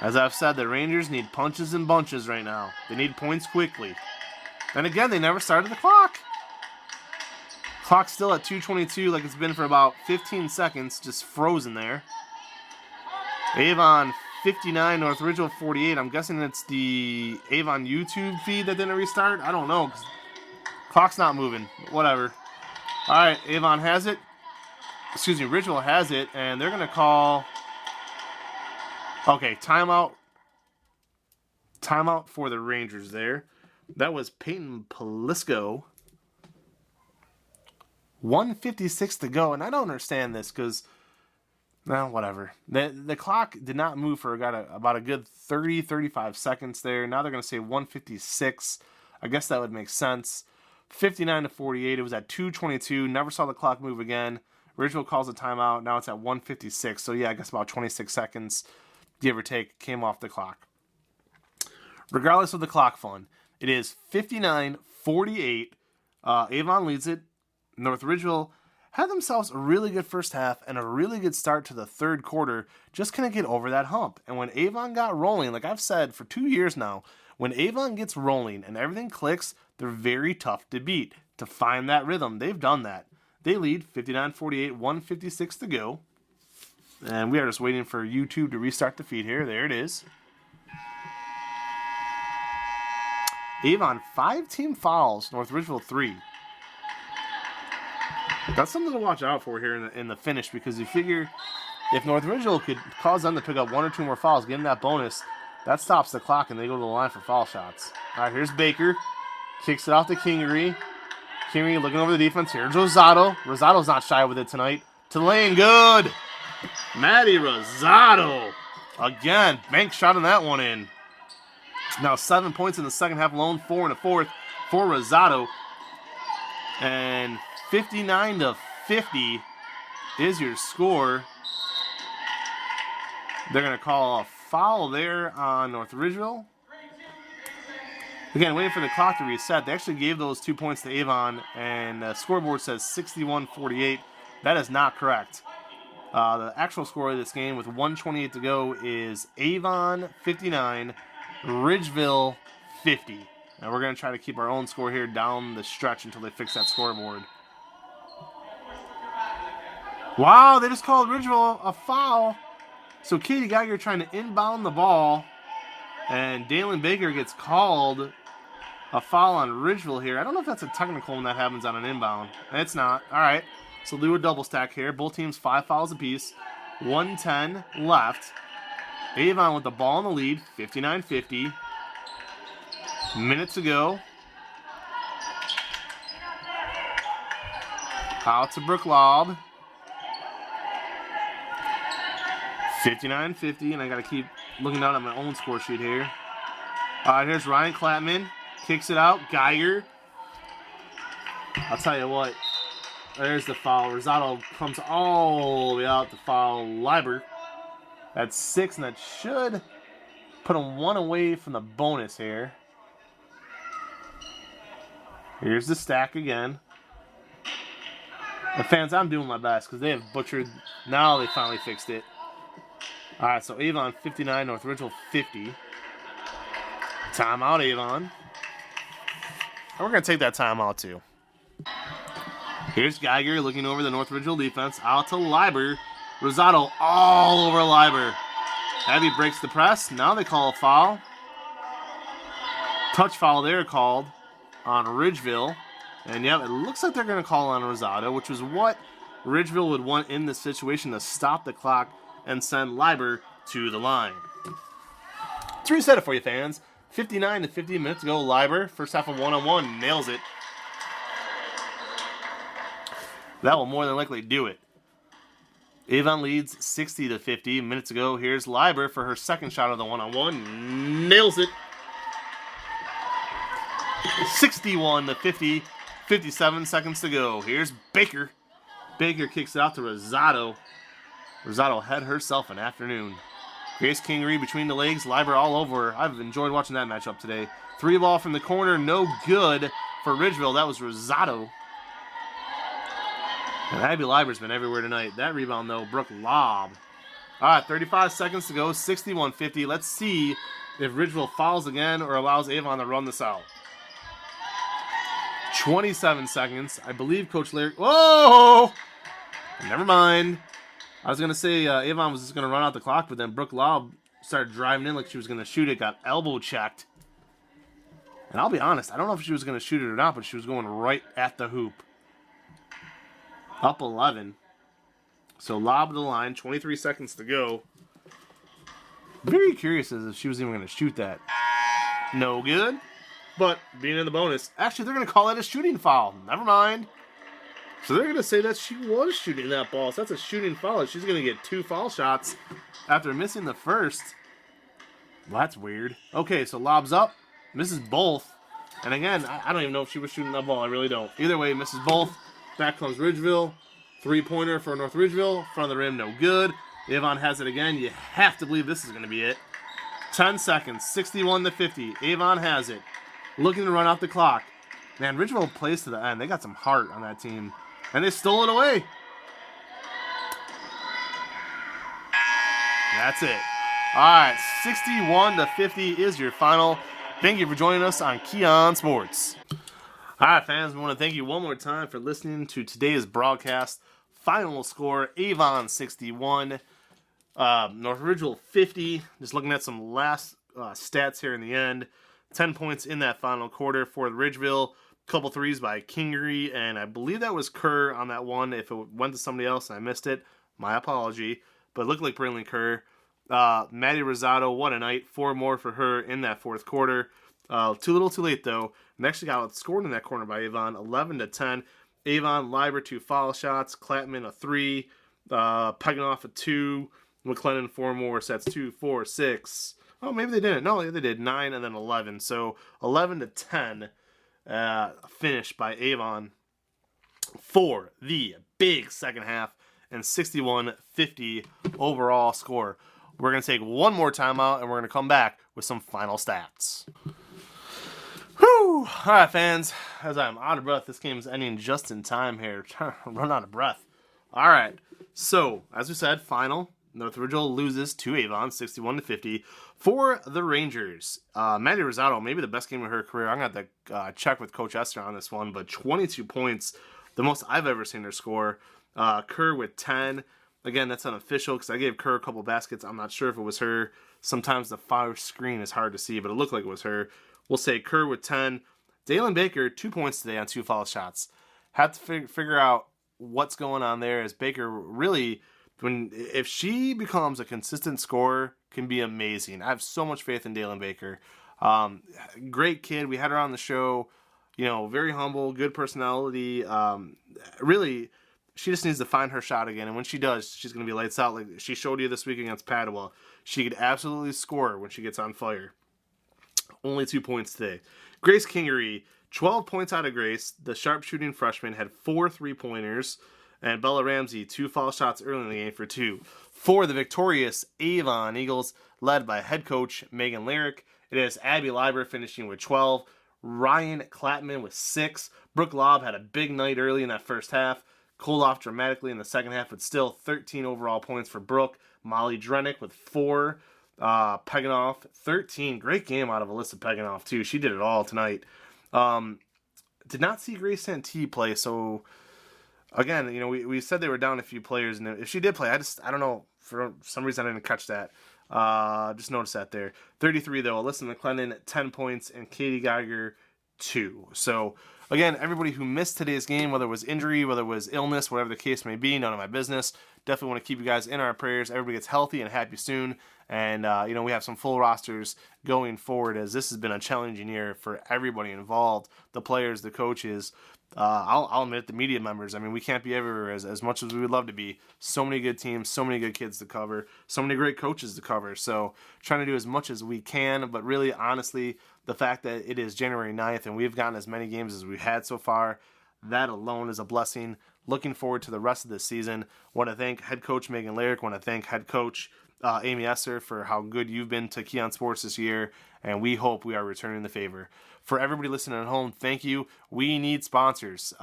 As I've said, the Rangers need punches and bunches right now. They need points quickly. And again, they never started the clock. Clock's still at 2:22 like it's been for about 15 seconds, just frozen there. Avon, 59, North Ridgeville, 48. I'm guessing it's the Avon YouTube feed that didn't restart. I don't know. Clock's not moving. Whatever. All right, Avon has it. Excuse me, Ridgeville has it, and they're going to call... Okay, timeout. Timeout for the Rangers there. That was Peyton Palisco. 1:56 to go, and I don't understand this because, well, whatever. The clock did not move for about a good 30, 35 seconds there. Now they're going to say 1:56. I guess that would make sense. 59 to 48. It was at 2:22. Never saw the clock move again. Ridgeville calls a timeout. Now it's at 1:56. So, yeah, I guess about 26 seconds, give or take, came off the clock. Regardless of the clock fun, it is 59-48. Avon leads it. North Ridgeville had themselves a really good first half and a really good start to the third quarter. Just couldn't get over that hump. And when Avon got rolling, like I've said for 2 years now, when Avon gets rolling and everything clicks, they're very tough to beat. To find that rhythm, they've done that. They lead 59-48, 1:56 to go. And we are just waiting for YouTube to restart the feed here. There it is. Avon, 5 team fouls. North Ridgeville, 3. That's something to watch out for here in the finish, because you figure if North Ridgeville could cause them to pick up 1 or 2 more fouls, give them that bonus, that stops the clock and they go to the line for foul shots. All right, here's Baker. Kicks it off to Kingery. Kingery looking over the defense. Here's Rosado. Rosado's not shy with it tonight. To the lane, good. Maddie Rosado. Again, bank shot on that one in. Now 7 points in the second half alone, 4 in the fourth for Rosado. And 59-50 is your score. They're going to call a foul there on North Ridgeville. Again, waiting for the clock to reset. They actually gave those 2 points to Avon, and the scoreboard says 61-48. That is not correct. The actual score of this game with 1:28 to go is Avon 59, Ridgeville 50. And we're going to try to keep our own score here down the stretch until they fix that scoreboard. Wow, they just called Ridgeville a foul. So Katie Geiger trying to inbound the ball, and Dalen Baker gets called a foul on Ridgeville here. I don't know if that's a technical when that happens on an inbound. It's not. All right. So do a double stack here. Both teams 5 fouls apiece. 1:10 left. Avon with the ball in the lead, 59-50. Minute to go. Out to Brooke Lobb. 59-50, and I got to keep looking down at my own score sheet here. All right, here's Ryan Klapman. Kicks it out. Geiger. I'll tell you what. There's the foul. Rosado comes all the way out to foul Liber. That's 6, and that should put him 1 away from the bonus here. Here's the stack again. The fans, I'm doing my best because they have butchered. Now they finally fixed it. All right, so Avon 59, North Ridgeville 50. Timeout, Avon. And we're going to take that timeout too. Here's Geiger looking over the North Ridgeville defense. Out to Liber. Rosado all over Liber. Abby breaks the press. Now they call a foul. Touch foul there called on Ridgeville. And yeah, it looks like they're going to call on Rosado, which was what Ridgeville would want in this situation to stop the clock and send Liber to the line. Let's reset it for you, fans. 59 to 50 minutes ago, Liber, first half of one-on-one, nails it. That will more than likely do it. Avon leads 60 to 50 minutes ago. Here's Liber for her second shot of the one-on-one. Nails it. 61 to 50. 57 seconds to go. Here's Baker. Baker kicks it out to Rosado. Rosado had herself an afternoon. Grace Kingery between the legs. Liber all over her. I've enjoyed watching that matchup today. 3-ball from the corner. No good for Ridgeville. That was Rosado. And Abby Liber's been everywhere tonight. That rebound, though, Brooke Lobb. All right, 35 seconds to go, 61-50. Let's see if Ridgeville fouls again or allows Avon to run this out. 27 seconds. I believe Coach Larry... Whoa! Never mind. I was going to say Avon was just going to run out the clock, but then Brooke Lobb started driving in like she was going to shoot it, got elbow checked. And I'll be honest, I don't know if she was going to shoot it or not, but she was going right at the hoop. Up 11. So Lob to the line, 23 seconds to go. Very curious as if she was even going to shoot that. No good. But being in the bonus, actually they're going to call that a shooting foul. Never mind. So they're going to say that she was shooting that ball. So that's a shooting foul. She's going to get 2 foul shots after missing the first. Well, that's weird. Okay, so Lob's up. Misses both. And again, I don't even know if she was shooting that ball. I really don't. Either way, misses both. Back comes Ridgeville. 3-pointer for North Ridgeville. Front of the rim, no good. Avon has it again. You have to believe this is going to be it. 10 seconds. 61 to 50. Avon has it. Looking to run out the clock. Man, Ridgeville plays to the end. They got some heart on that team. And they stole it away. That's it. All right, 61 to 50 is your final. Thank you for joining us on Keon Sports. All right, fans, we want to thank you one more time for listening to today's broadcast. Final score, Avon 61, North Ridgeville 50. Just looking at some last stats here in the end. 10 points in that final quarter for Ridgeville. Couple threes by Kingery, and I believe that was Kerr on that one. If it went to somebody else and I missed it, my apology. But it looked like Brinley Kerr. Maddie Rosado, what a night. 4 more for her in that fourth quarter. Too little too late, though. And actually got outscored in that corner by Avon, 11 to 10. Avon, Liber, 2 foul shots. Klapman, a 3. Peganoff, a 2. McLennan, 4 more. So that's 2, 4, 6. Oh, maybe they didn't. No, they did. 9 and then 11. So 11 to 10 finish by Avon for the big second half and 61-50 overall score. We're going to take one more timeout and we're going to come back with some final stats. Whew! All right, fans. As I'm out of breath, this game's ending just in time here. Trying to run out of breath. All right. So, as we said, final. North Ridgeville loses to Avon, 61-50. For the Rangers, Maddie Rosado, maybe the best game of her career. I'm going to have to check with Coach Esther on this one, but 22 points, the most I've ever seen her score. Kerr with 10. Again, that's unofficial because I gave Kerr a couple baskets. I'm not sure if it was her. Sometimes the far screen is hard to see, but it looked like it was her. We'll say Kerr with 10. Dalen Baker, 2 points today on 2 foul shots. Have to figure out what's going on there, as Baker really, if she becomes a consistent scorer, can be amazing. I have so much faith in Dalen Baker. Great kid. We had her on the show. Very humble, good personality. Really, she just needs to find her shot again. And when she does, she's going to be lights out. Like she showed you this week against Padua. She could absolutely score when she gets on fire. Only 2 points today. Grace Kingery, 12 points out of Grace. The sharpshooting freshman had 4 3-pointers. And Bella Ramsey, 2 foul shots early in the game for 2. For the victorious Avon Eagles, led by head coach Megan Lyric, it is Abby Leiber finishing with 12. Ryan Clapman with 6. Brooke Lobb had a big night early in that first half. Cooled off dramatically in the second half, but still 13 overall points for Brooke. Molly Drenick with 4. Peganoff, 13. Great game out of Alyssa Peganoff, too. She did it all tonight. Did not see Grace Santee play, so again, we said they were down a few players, and if she did play, I don't know, for some reason I didn't catch that. Just noticed that there. 33 though. Alyssa McClendon 10 points and Katie Geiger 2. So again, everybody who missed today's game, whether it was injury, whether it was illness, whatever the case may be, none of my business. Definitely want to keep you guys in our prayers. Everybody gets healthy and happy soon. And we have some full rosters going forward, as this has been a challenging year for everybody involved, the players, the coaches. I'll admit, the media members. I mean, we can't be everywhere as much as we would love to be. So many good teams, so many good kids to cover, so many great coaches to cover. So trying to do as much as we can, but really, honestly, the fact that it is January 9th and we've gotten as many games as we've had so far, that alone is a blessing. Looking forward to the rest of the season. Want to thank head coach Megan Lyric. Want to thank head coach Amy Esser for how good you've been to Keon Sports this year, and we hope we are returning the favor. For everybody listening at home, thank you. We need sponsors.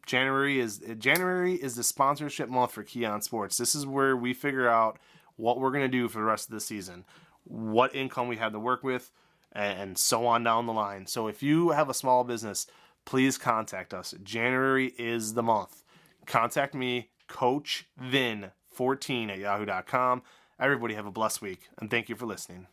January is the sponsorship month for Keon Sports. This is where we figure out what we're going to do for the rest of the season, what income we have to work with, and so on down the line. So if you have a small business, please contact us. January is the month. Contact me, CoachVin14 at yahoo.com. Everybody have a blessed week, and thank you for listening.